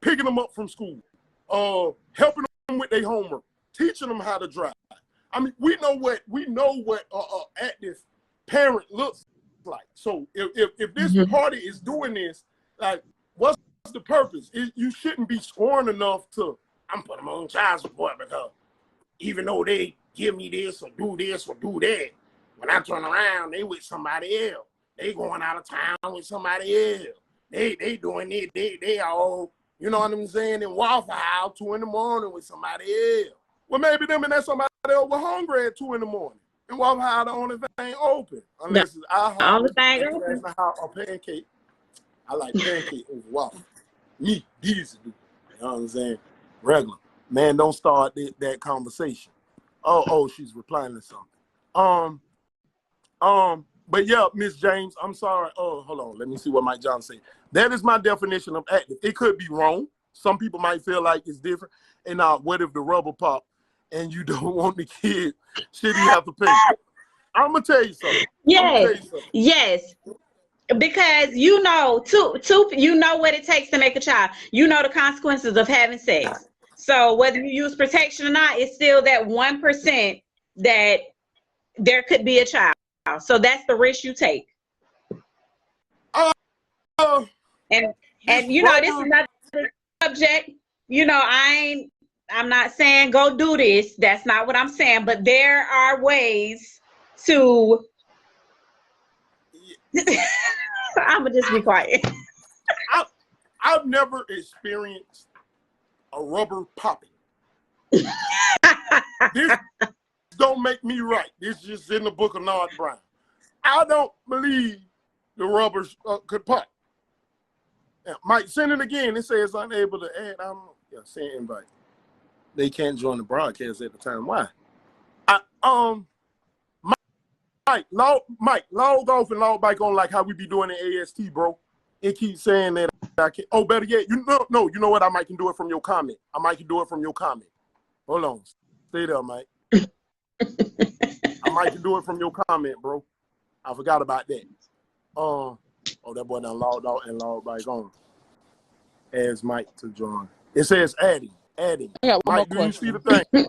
Picking them up from school, helping them with their homework, teaching them how to drive. I mean, we know what active parent looks like. So if this party is doing this, like, what's the purpose? You shouldn't be scorned enough to, I'm putting them on child support because even though they give me this or do that, when I turn around, they with somebody else. They going out of town with somebody else. They doing it. They all, you know what I'm saying, in Waffle House 2 in the morning with somebody else. Well, maybe them and that somebody else were hungry at 2 in the morning. And Waffle House the only thing open. Unless it's only thing open. Or pancake. I like pancake over waffle. Me, these do. You know what I'm saying? Regular. Man, don't start that conversation. Oh, she's replying to something. But yeah, Miss James, I'm sorry. Oh, hold on. Let me see what Mike John said. That is my definition of active. It could be wrong. Some people might feel like it's different. And what if the rubber pop and you don't want the kid? Should he have to pay? I'm gonna tell you something. Yes. Because you know what it takes to make a child. You know the consequences of having sex. So whether you use protection or not, it's still that 1% that there could be a child. So that's the risk you take. And you know, this is not the subject. You know, I'm not saying go do this. That's not what I'm saying. But there are ways to. I'm gonna just be quiet. I've never experienced a rubber popping. This don't make me right. This is just in the book of Nard Brown. I don't believe the rubbers could pop. Yeah, Mike, send it again. It says unable to add. I don't know. Yeah, send invite. They can't join the broadcast at the time. Why? Mike, log off and log back on like how we be doing in AST, bro. It keeps saying that I can't. Oh, better yet, you know what? I might can do it from your comment. Hold on. Stay there, Mike. I might can do it from your comment, bro. I forgot about that. Oh, that boy done logged out and logged back on. As Mike to join. It says adding. Mike, do you see the thing?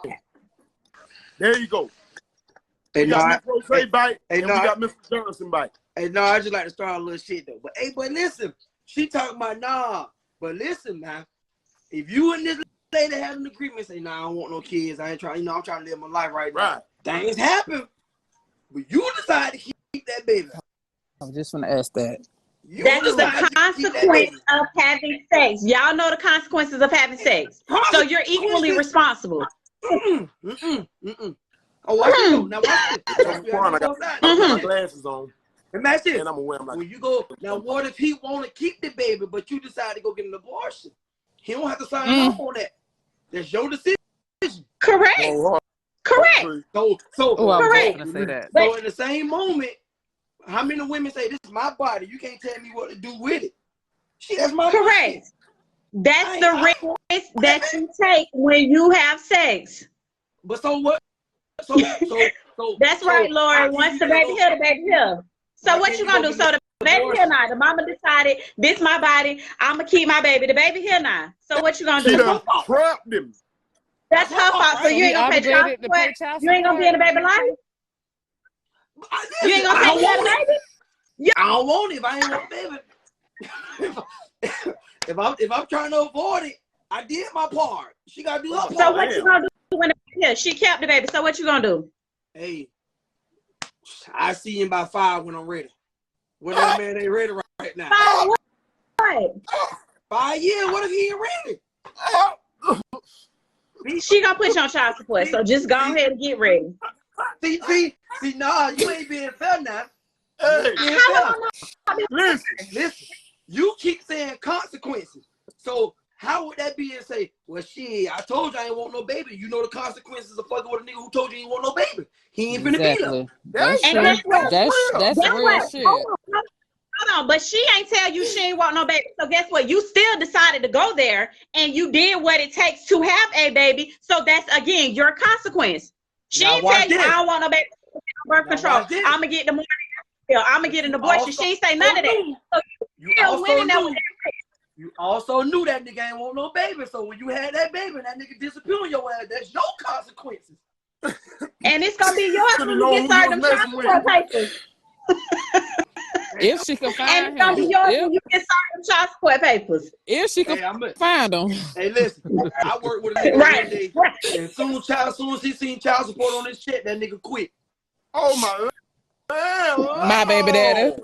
There you go. Hey, we got Miss Rose bite, and we got Mr. Johnson bite. Hey, no, I just like to start a little shit though. But hey, but listen, she talking about nah. But listen, man, if you and this lady have an agreement, say nah, I don't want no kids. I ain't trying. I'm trying to live my life right now. Things happen, but you decide to keep that baby. I'm just gonna ask that. That's the consequence of having sex. Y'all know the consequences of having sex. So you're equally responsible. Oh, watch it. Now watch it. I got my glasses on. And that's it. And I'm gonna wear them like, when you go, now what if he want to keep the baby, but you decide to go get an abortion? He don't have to sign off on that. That's your decision. Correct. Correct. So correct. Say that. So in the same moment, how many women say, this is my body, you can't tell me what to do with it? That's my correct. Body. That's the risk that you take when you have sex. But so what? So that's right, Lori. Once the baby here, the baby here. So what you gonna do? So the baby here now. The mama decided this my body. I'm gonna keep my baby. The baby here now. So what you gonna do? She done trapped him. That's her fault. So you ain't gonna pay child support. You ain't gonna be in the baby life. You ain't gonna take care of the baby. I don't want it if I ain't want baby. if I'm trying to avoid it, I did my part. She gotta do her part. So what you gonna do when she kept the baby? So what you gonna do? Hey, I see you in about 5 when I'm ready. When that man ain't ready right now. 5 what? 5 years. What if he ain't ready? She gonna put you on child support. So just go ahead and get ready. See, nah, you ain't being fair now. Hey, listen. You keep saying consequences. So how would that be and say, well, shit, I told you I ain't want no baby. You know the consequences of fucking with a nigga who told you he ain't want no baby. He ain't finna be there. That's real shit. Hold hold on, but she ain't tell you she ain't want no baby. So guess what? You still decided to go there and you did what it takes to have a baby. So that's again your consequence. She ain't tell you I don't want no baby. Birth control. I'm gonna get the morning pill. I'm gonna get an abortion. She ain't say none of that. So you also knew that nigga ain't want no baby. So when you had that baby and that nigga disappear on your ass, that's your consequences. And it's gonna be yours when you get started them child support papers. If she can find and it's gonna be yours when you get started them child support papers. If she can find them. Hey, listen, I worked with a nigga one day, and as soon as he seen child support on his check, that nigga quit. Oh my. My baby daddy.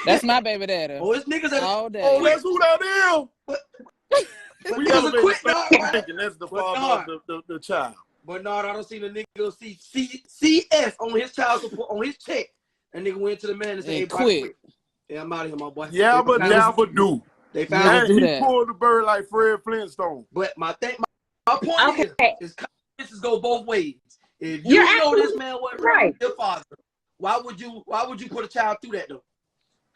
That's my baby daddy. Oh, it's niggas that all day. Oh, that's who that is. We never quit, dog. That's the father of the child. But no, I don't see the nigga see CS on his child support on his check. And nigga went to the man and said, "Hey, quit." Yeah, I'm out of here, my boy. Yeah, but never do. They found he pulled the bird like Fred Flintstone. But my point is consequences go both ways. If you know this man wasn't right, your father, why would you put a child through that though?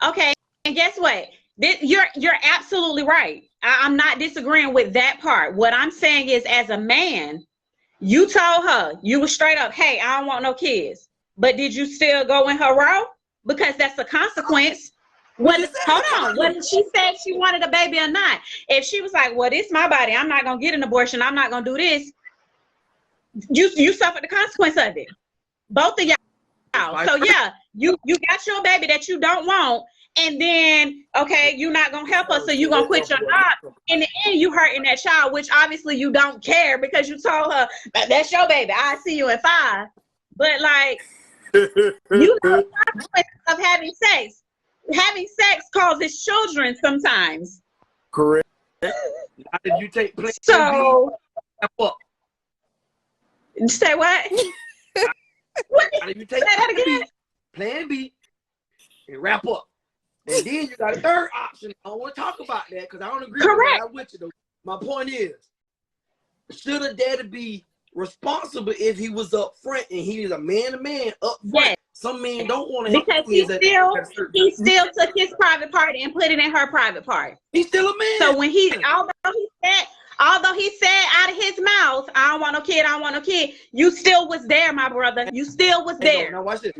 Okay, and guess what? You're absolutely right. I'm not disagreeing with that part. What I'm saying is, as a man, you told her, you were straight up, hey, I don't want no kids. But did you still go in her row? Because that's a consequence. Hold on. Whether she said she wanted a baby or not. If she was like, well, this is my body. I'm not going to get an abortion. I'm not going to do this. You suffered the consequence of it. Both of y'all. So, yeah, you got your baby that you don't want. And then, okay, you're not going to help us, so you're going to quit your job. In the end, you hurting that child, which obviously you don't care because you told her, that's your baby. I'll see you in 5. But, like, you know the consequences of having sex. Having sex causes children sometimes. Correct. If you take plan so, B, wrap up. Say what? If you take plan B and wrap up. And then you got a third option. I don't want to talk about that because I don't agree with you though. My point is, should a daddy be responsible if he was up front and he is a man up front? Yes. Some men don't want to help because he still took his private part and put it in her private part. He's still a man. So when although he said out of his mouth, I don't want no kid, I don't want no kid, you still was there, my brother. You still was there. Now watch this.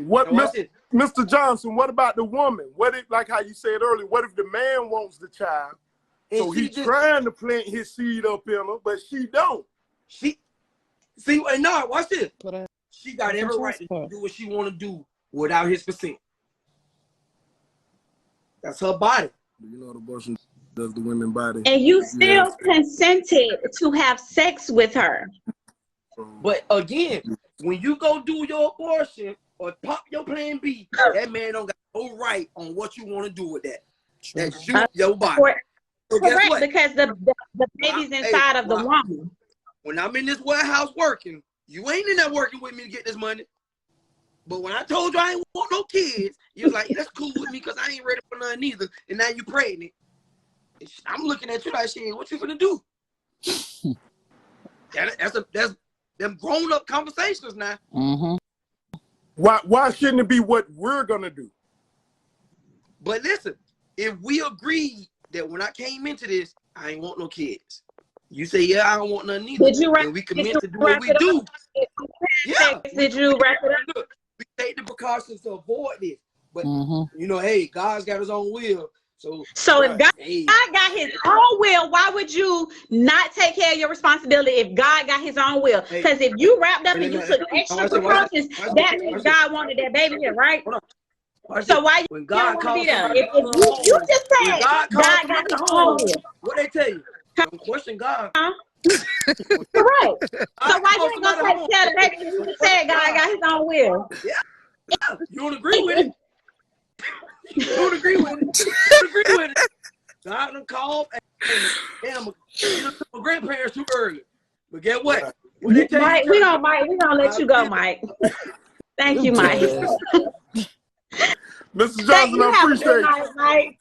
Mr. Johnson, what about the woman? What if, like how you said earlier, what if the man wants the child? So he's trying to plant his seed up in her, but she don't. Watch this. She got every right to do what she want to do without his consent. That's her body. You know, the abortion does the women's body. And you still consented to have sex with her. But again, when you go do your abortion or pop your plan B, that man don't got no right on what you want to do with that. That's your body. So correct, because the baby's inside of the woman. When I'm in this warehouse working, you ain't in there working with me to get this money. But when I told you I ain't want no kids, you was like, yeah, that's cool with me because I ain't ready for nothing either. And now you pregnant. I'm looking at you like, shit, what you gonna do? That's them grown up conversations now. Mm-hmm. Why shouldn't it be what we're gonna do? But listen, if we agreed that when I came into this, I ain't want no kids. You say, yeah, I don't want none either. And we commit to do what we do. Yeah. Did you wrap it up? Look, we take the precautions to avoid this. But, you know, hey, God's got his own will. So if God got his own will, why would you not take care of your responsibility if God got his own will? Because if you wrapped up and you took extra precautions, that means God wanted that baby here, right? So why you don't want to be there? If you just said God got his own will. What they tell you? Don't question God. Correct. So why you ain't gonna take care of the baby if you just said God got his own will? Yeah. You don't agree with it. You don't agree with it. You don't agree with it. God done called and my grandparents too early. But get what? Mike, we gonna let you go, Mike. Thank you, Mike. Mr. Johnson, I appreciate you. Mike.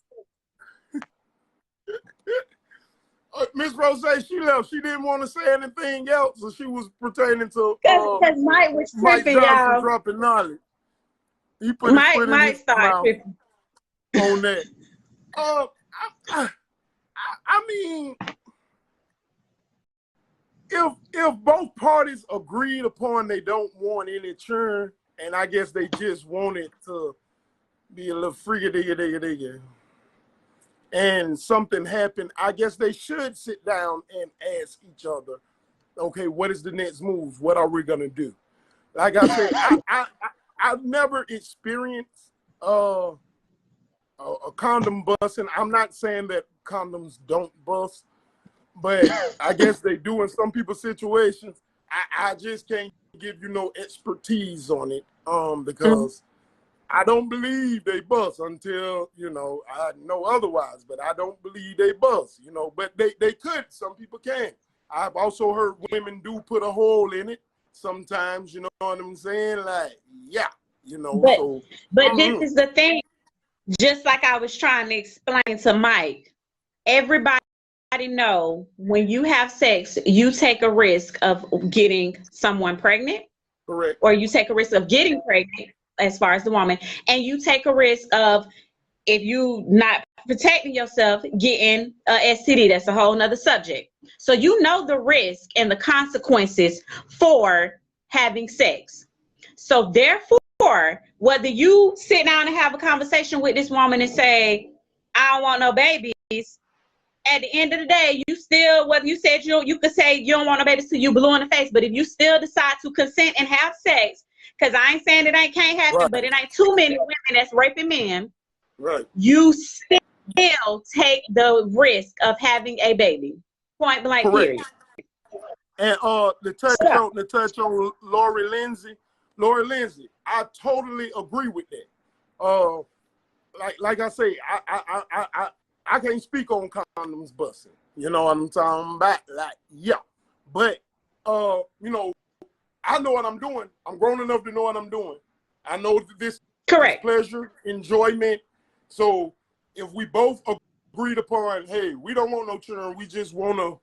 Miss Rose, she left. She didn't want to say anything else, so she was pertaining to because Mike was tripping, Johnson y'all. dropping knowledge. He put Mike started tripping on that. I mean, if both parties agreed upon they don't want any churn, and I guess they just want it to be a little digga, and something happened, I guess they should sit down and ask each other, okay, what is the next move? What are we gonna do? Like I said, I've never experienced a condom busting. I'm not saying that condoms don't bust, but I guess they do in some people's situations. I just can't give you no expertise on it, because I don't believe they bust until, you know, I know otherwise, but I don't believe they bust, you know, but they could. Some people can. I've also heard women do put a hole in it sometimes, you know what I'm saying? Like, yeah, you know, but this is the thing, just like I was trying to explain to Mike, everybody know when you have sex, you take a risk of getting someone pregnant. Correct. Or you take a risk of getting pregnant as far as the woman, and you take a risk of, if you not protecting yourself, getting a STD. That's a whole nother subject. So you know the risk and the consequences for having sex. So therefore, whether you sit down and have a conversation with this woman and say, I don't want no babies, at the end of the day, you still, whether you said you could say you don't want no babies till you blue in the face, but if you still decide to consent and have sex, because I ain't saying it can't happen, right, but it ain't too many women that's raping men, right, you still take the risk of having a baby. Point blank, correct. period. And to touch on Lori Lindsay, I totally agree with that. Like I say, I can't speak on condoms busting. You know what I'm talking about? Like, yeah. But you know, I know what I'm doing. I'm grown enough to know what I'm doing. I know that this is pleasure, enjoyment. So if we both agreed upon, hey, we don't want no children, we just want to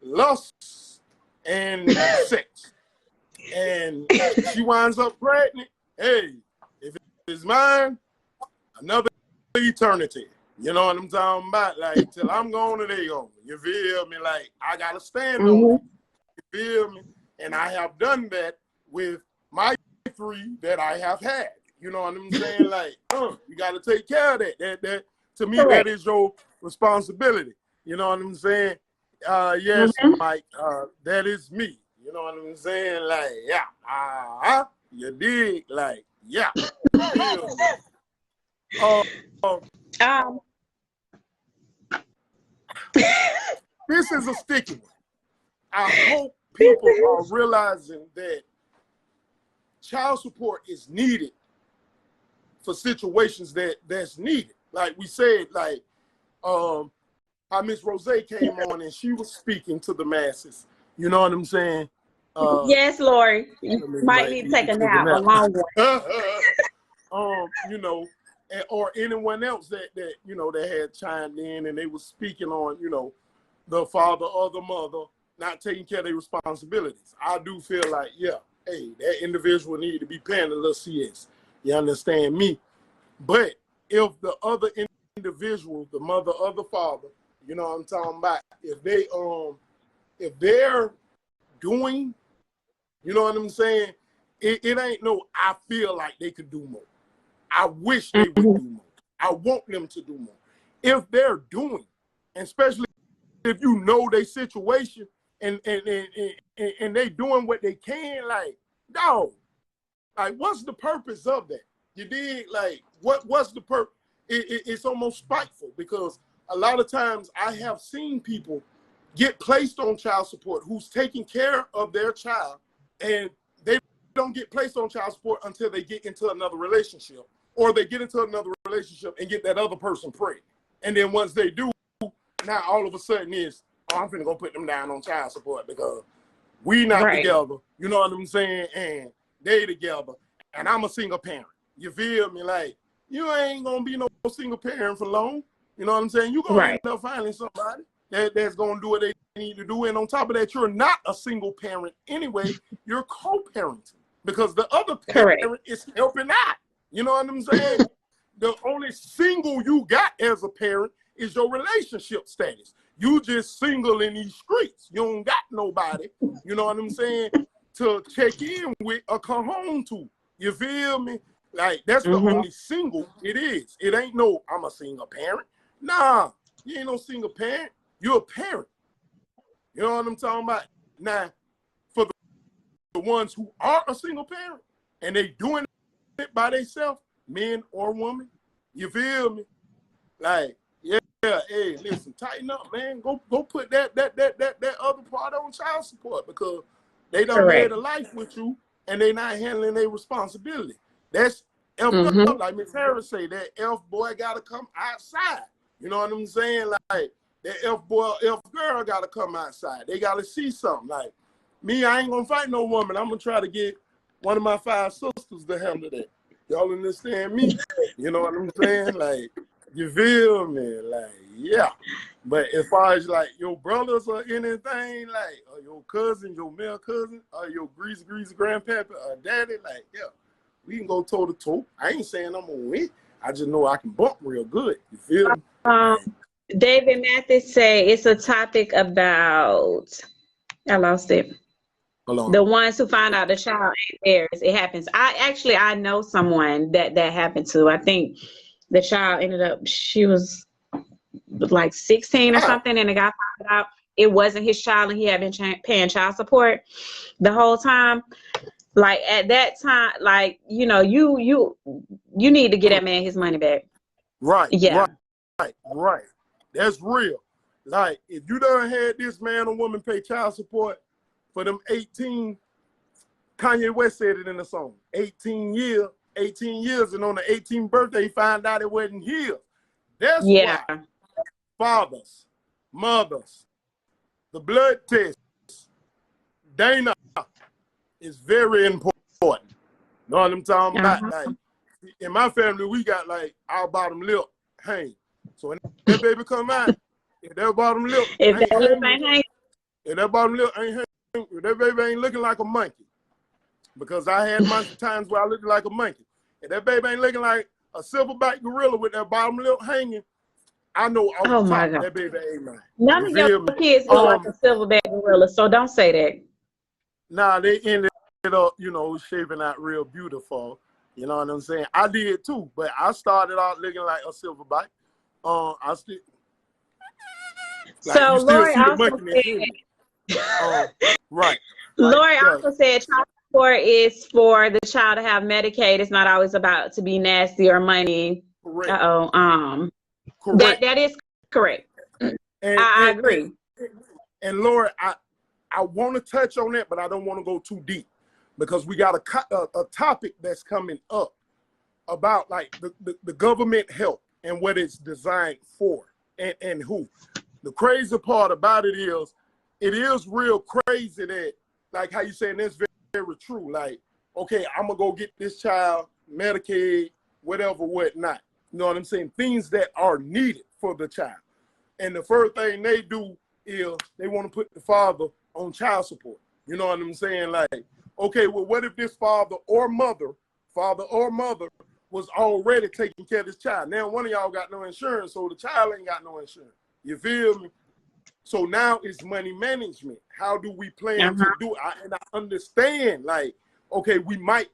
lust and sex, and she winds up pregnant, hey, if it's mine, another eternity. You know what I'm talking about? Like, till I'm gone and they gone. You feel me? Like, I got to stand on it. You feel me? And I have done that with my 3 that I have had. You know what I'm saying? Like, you got to take care of that. That to me, that is your responsibility. You know what I'm saying? Yes, Mike, that is me. You know what I'm saying? Like, yeah, you dig? Like, yeah. This is a sticky one. I hope people are realizing that child support is needed for situations that's needed. Like we said, like how Miss Rose came on and she was speaking to the masses. You know what I'm saying? Yes, Lori. You might need to take a nap, a long one. You know, or anyone else that you know that had chimed in and they were speaking on, you know, the father or the mother not taking care of their responsibilities. I do feel like, yeah, hey, that individual need to be paying a little CS. You understand me? But if the other individual, the mother or the father, you know what I'm talking about, if they're doing, you know what I'm saying, it ain't no I feel like they could do more. I wish they would do more. I want them to do more. If they're doing, and especially if you know their situation and they doing what they can, like, dog, like, what's the purpose of that? You dig? Like, what's the purpose? It's almost spiteful, because a lot of times I have seen people get placed on child support who's taking care of their child, and they don't get placed on child support until they get into another relationship, or they get into another relationship and get that other person pregnant. And then once they do, now all of a sudden is, oh, I'm finna go put them down on child support because we not together. You know what I'm saying? And they together, and I'm a single parent. You feel me? Like, you ain't gonna be no single parent for long. You know what I'm saying? You're gonna end up finding somebody that's gonna do what they need to do. And on top of that, you're not a single parent anyway. You're co-parenting, because the other parent is helping out. You know what I'm saying? the only single you got as a parent is your relationship status. You just single in these streets. You don't got nobody, you know what I'm saying, to check in with or come home to. You feel me? Like, that's the only single it is. It ain't no, I'm a single parent. Nah, you ain't no single parent. You're a parent. You know what I'm talking about? Now, for the ones who are a single parent and they doing it by themselves, men or women, you feel me? Like, yeah, hey, listen, tighten up, man. Go put that other part on child support, because they done made a life with you and they not handling their responsibility. That's effed up. Like Miss Harris say, that elf boy gotta come outside. You know what I'm saying? Like, that elf boy, elf girl gotta come outside. They gotta see something. Like, me, I ain't gonna fight no woman. I'm gonna try to get one of my 5 sisters to handle that. Y'all understand me? You know what I'm saying? Like, you feel me? Like, yeah. But as far as like your brothers or anything, like, or your cousin, your male cousin, or your greasy grandpapa or daddy, like, yeah, we can go toe to toe. I ain't saying I'm gonna win. I just know I can bump real good. You feel me? David Mathis say it's a topic about, I lost it. The ones who find out the child ain't theirs. It happens. I know someone that happened to. I think the child ended up, she was like 16 or something, and the guy found out it wasn't his child and he had been paying child support the whole time. Like, at that time, like, you know, you need to get that man his money back. Right. Yeah. Right. That's real. Like, if you done had this man or woman pay child support for them 18, Kanye West said it in the song, 18 years, and on the 18th birthday, he found out it wasn't his. That's why fathers, mothers, the blood test, Dana, is very important. Know what I'm talking about? Like, in my family, we got like our bottom lip hang. So when that baby come out, if that bottom lip ain't hanging, if that bottom lip ain't hanging, if that baby ain't looking like a monkey, because I had my times where I looked like a monkey. If that baby ain't looking like a silverback gorilla with that bottom lip hanging, I know off the top that baby ain't mine. None of your kids look like a silverback gorilla, so don't say that. nah, they ended up, you know, shaping out real beautiful. You know what I'm saying? I did too, but I started out looking like a silverback. I still. Like, so Lori also said, right. Lori also said child support is for the child to have Medicaid. It's not always about to be nasty or money. Correct. Correct. That is correct. I agree. And Lori, I want to touch on that, but I don't want to go too deep because we got a topic that's coming up about like the government help and what it's designed for and who. The crazy part about it is real crazy that, like how you saying, that's very, very true. Like, okay, I'm gonna go get this child Medicaid, whatever, whatnot. You know what I'm saying? Things that are needed for the child. And the first thing they do is they want to put the father on child support. You know what I'm saying? Like, okay, well, what if this father or mother was already taking care of this child? Now one of y'all got no insurance, so the child ain't got no insurance. You feel me? So now it's money management. How do we plan to do it? And I understand, like, okay, we might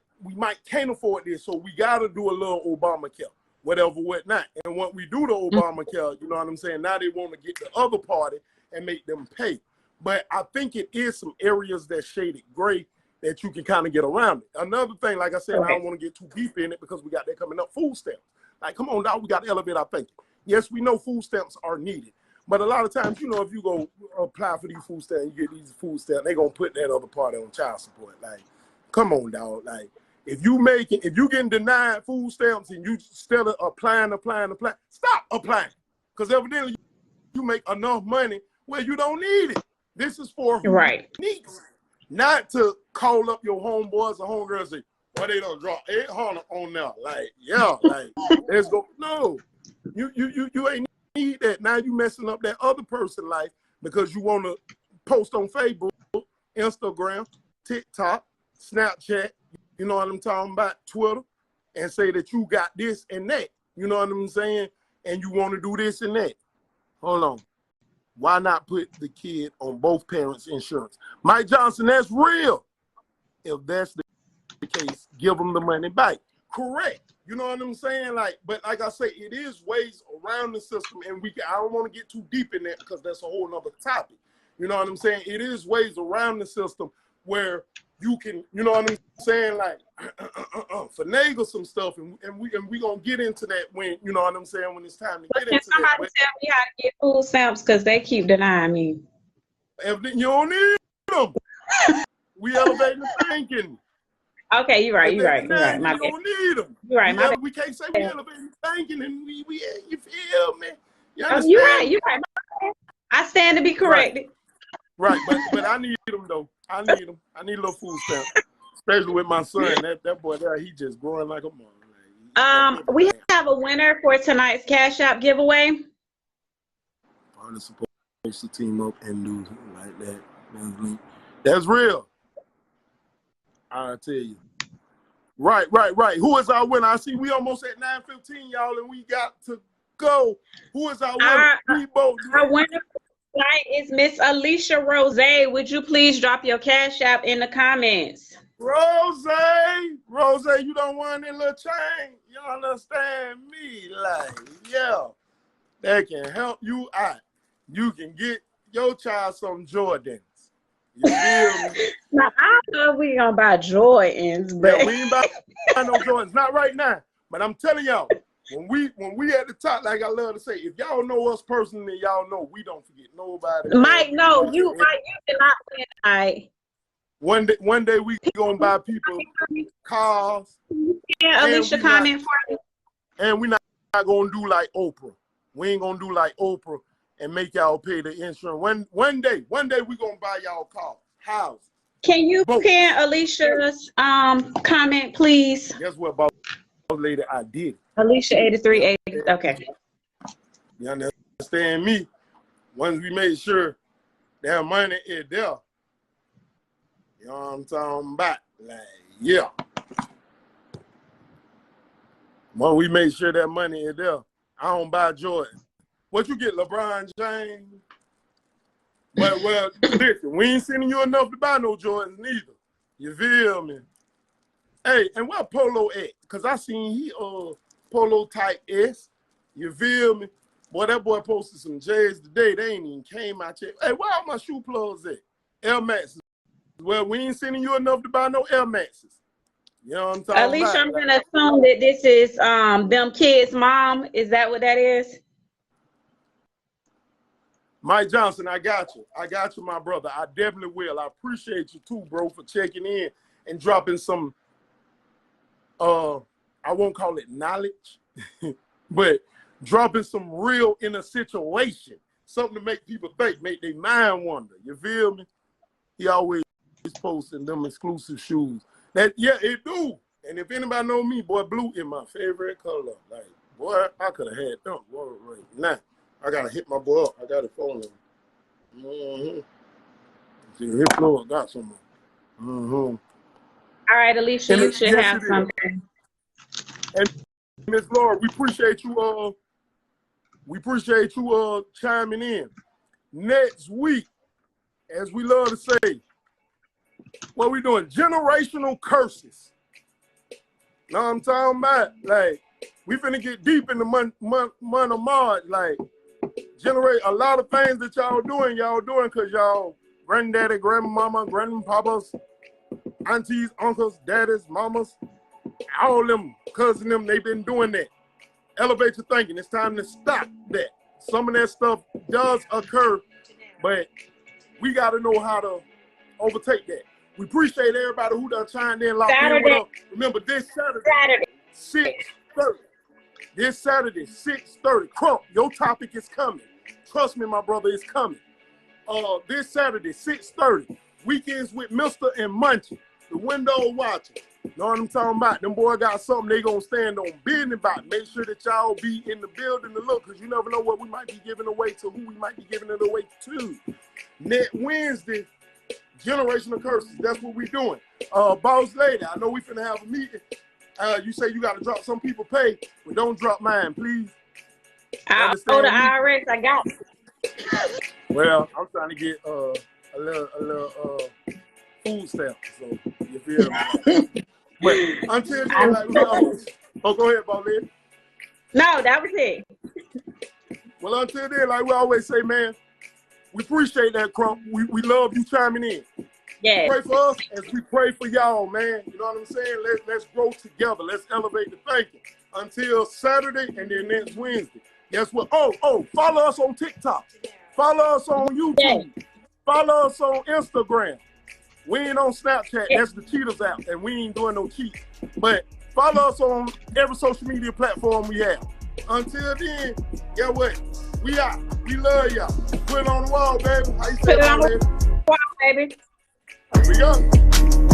can't afford this, so we got to do a little Obamacare, whatever, whatnot. And when we do the Obamacare, you know what I'm saying? Now they want to get the other party and make them pay. But I think it is some areas that's shaded gray that you can kind of get around it. Another thing, like I said, I don't want to get too deep in it because we got that coming up, food stamps. Like, come on, now we got to elevate our thinking. Yes, we know food stamps are needed. But a lot of times, you know, if you go apply for these food stamps, you get these food stamps, they're going to put that other party on child support. Like, come on, dog. Like, if you getting denied food stamps and you still applying, stop applying. Because evidently you make enough money where you don't need it. This is for who needs, not to call up your homeboys or homegirls and say, well, they don't drop 800 on there. Like, yeah, like, let's go. No, you ain't need that. Now you messing up that other person's life because you want to post on Facebook, Instagram, TikTok, Snapchat, you know what I'm talking about, Twitter, and say that you got this and that. you know what I'm saying, and you want to do this and that. Hold on. Why not put the kid on both parents' insurance? Mike Johnson, that's real. If that's the case, give them the money back. Correct. You know what I'm saying? Like, but like I say, it is ways around the system, and I don't want to get too deep in that because that's a whole nother topic. You know what I'm saying? It is ways around the system where you can, you know what I'm saying, like finagle some stuff, and we gonna get into that when, you know what I'm saying, when it's time to get into that. Can somebody tell me how to get food stamps, because they keep denying me. If you don't need them, we elevating the thinking. Okay, you're right. You're right. You're right. We don't need them. You're right. We can't say we elevating thinking, and we you feel me? You Oh, understand? you're right. You're right. I stand to be corrected. Right, but I need them though. I need them. I need a little food stamp, especially with my son. That boy there, he just growing like a mom. We have a winner for tonight's Cash App giveaway. Partners supposed to team up and do like that. That's real. I'll tell you. Right. Who is our winner? I see we almost at 9:15, y'all, and we got to go. Who is our winner? Our winner tonight is Miss Alicia Rose. Would you please drop your Cash App in the comments? Rose, you don't want that little chain. You understand me? Like, yeah, that can help you out. You can get your child some Jordans. You feel me? Now, I don't know if we gonna buy Jordans, but yeah, we ain't buy no Jordans. Not right now. But I'm telling y'all, when we at the top, like I love to say, if y'all know us personally, y'all know we don't forget nobody. Mike, no, you did not win tonight. One day we gonna buy people cars. Yeah, Alicia, comment for me. And we're not gonna do like Oprah. We ain't gonna do like Oprah and make y'all pay the insurance. One day we gonna buy y'all car, house. Can you can Alicia's comment, please? Guess what, boss lady? I did. Alicia 8380. Okay. You understand me? Once we made sure that money is there, you know what I'm talking about? Like, yeah. When we make sure that money is there, I don't buy Jordan. What you get, LeBron James? Well, listen, we ain't sending you enough to buy no Jordans neither. You feel me? Hey, and what Polo at? Because I seen he Polo type S. You feel me? Boy, that boy posted some J's today. They ain't even came out yet. Hey, where all my shoe plugs at? Air Maxes. Well, we ain't sending you enough to buy no Air Maxes. You know what I'm talking Alicia, about? I'm gonna assume that this is them kids' mom. Is that what that is? Mike Johnson, I got you. I got you, my brother. I definitely will. I appreciate you too, bro, for checking in and dropping some, I won't call it knowledge, but dropping some real in a situation. Something to make people think, make their mind wonder. You feel me? He always posting them exclusive shoes. That, yeah, it do. And if anybody know me, boy, blue is my favorite color. Like, boy, I could have had them. Boy, right now. I gotta hit my boy up. I got a phone him. See, his floor got something. All right, Alicia, you should have something. And Miss Laura, we appreciate you. Chiming in. Next week, as we love to say, what we doing? Generational curses. Know what I'm talking about? Like, we finna get deep in the month of March. Like, generate a lot of things that y'all doing because y'all granddaddy, grandmama, grandpapas, aunties, uncles, daddies, mamas, all them cousins, them, they been doing that. Elevate your thinking. It's time to stop that. Some of that stuff does occur, but we got to know how to overtake that. We appreciate everybody who done chimed in, locked in with us. Remember, this Saturday. 6:30. This Saturday, 6:30. Crump, your topic is coming. Trust me, my brother, it's coming. This Saturday, 6:30. Weekends with Mr. and Munchie, the window watcher. Know what I'm talking about? Them boys got something they gonna stand on business about. Make sure that y'all be in the building to look, because you never know what we might be giving away to, who we might be giving it away to. Next Wednesday, generational curses. That's what we doing. Boss lady, I know we finna have a meeting. You say you got to drop some people pay, but don't drop mine, please. I'll go to IRS. I got it. Well, I'm trying to get a little food stamp, so you feel me? But until then, like we always, go ahead, Pauline. No, that was it. Well, until then, like we always say, man, we appreciate that, Crump. We love you chiming in. Yeah. Pray for us as we pray for y'all, man. You know what I'm saying? Let's grow together. Let's elevate the thinking. Until Saturday and then next Wednesday. Guess what? Oh, follow us on TikTok. Follow us on YouTube. Yeah. Follow us on Instagram. We ain't on Snapchat. That's the cheaters app, and we ain't doing no cheat. But follow us on every social media platform we have. Until then, guess what? We out. We love y'all. Put it on the wall, baby. How you say it on the wall, baby? Here we go.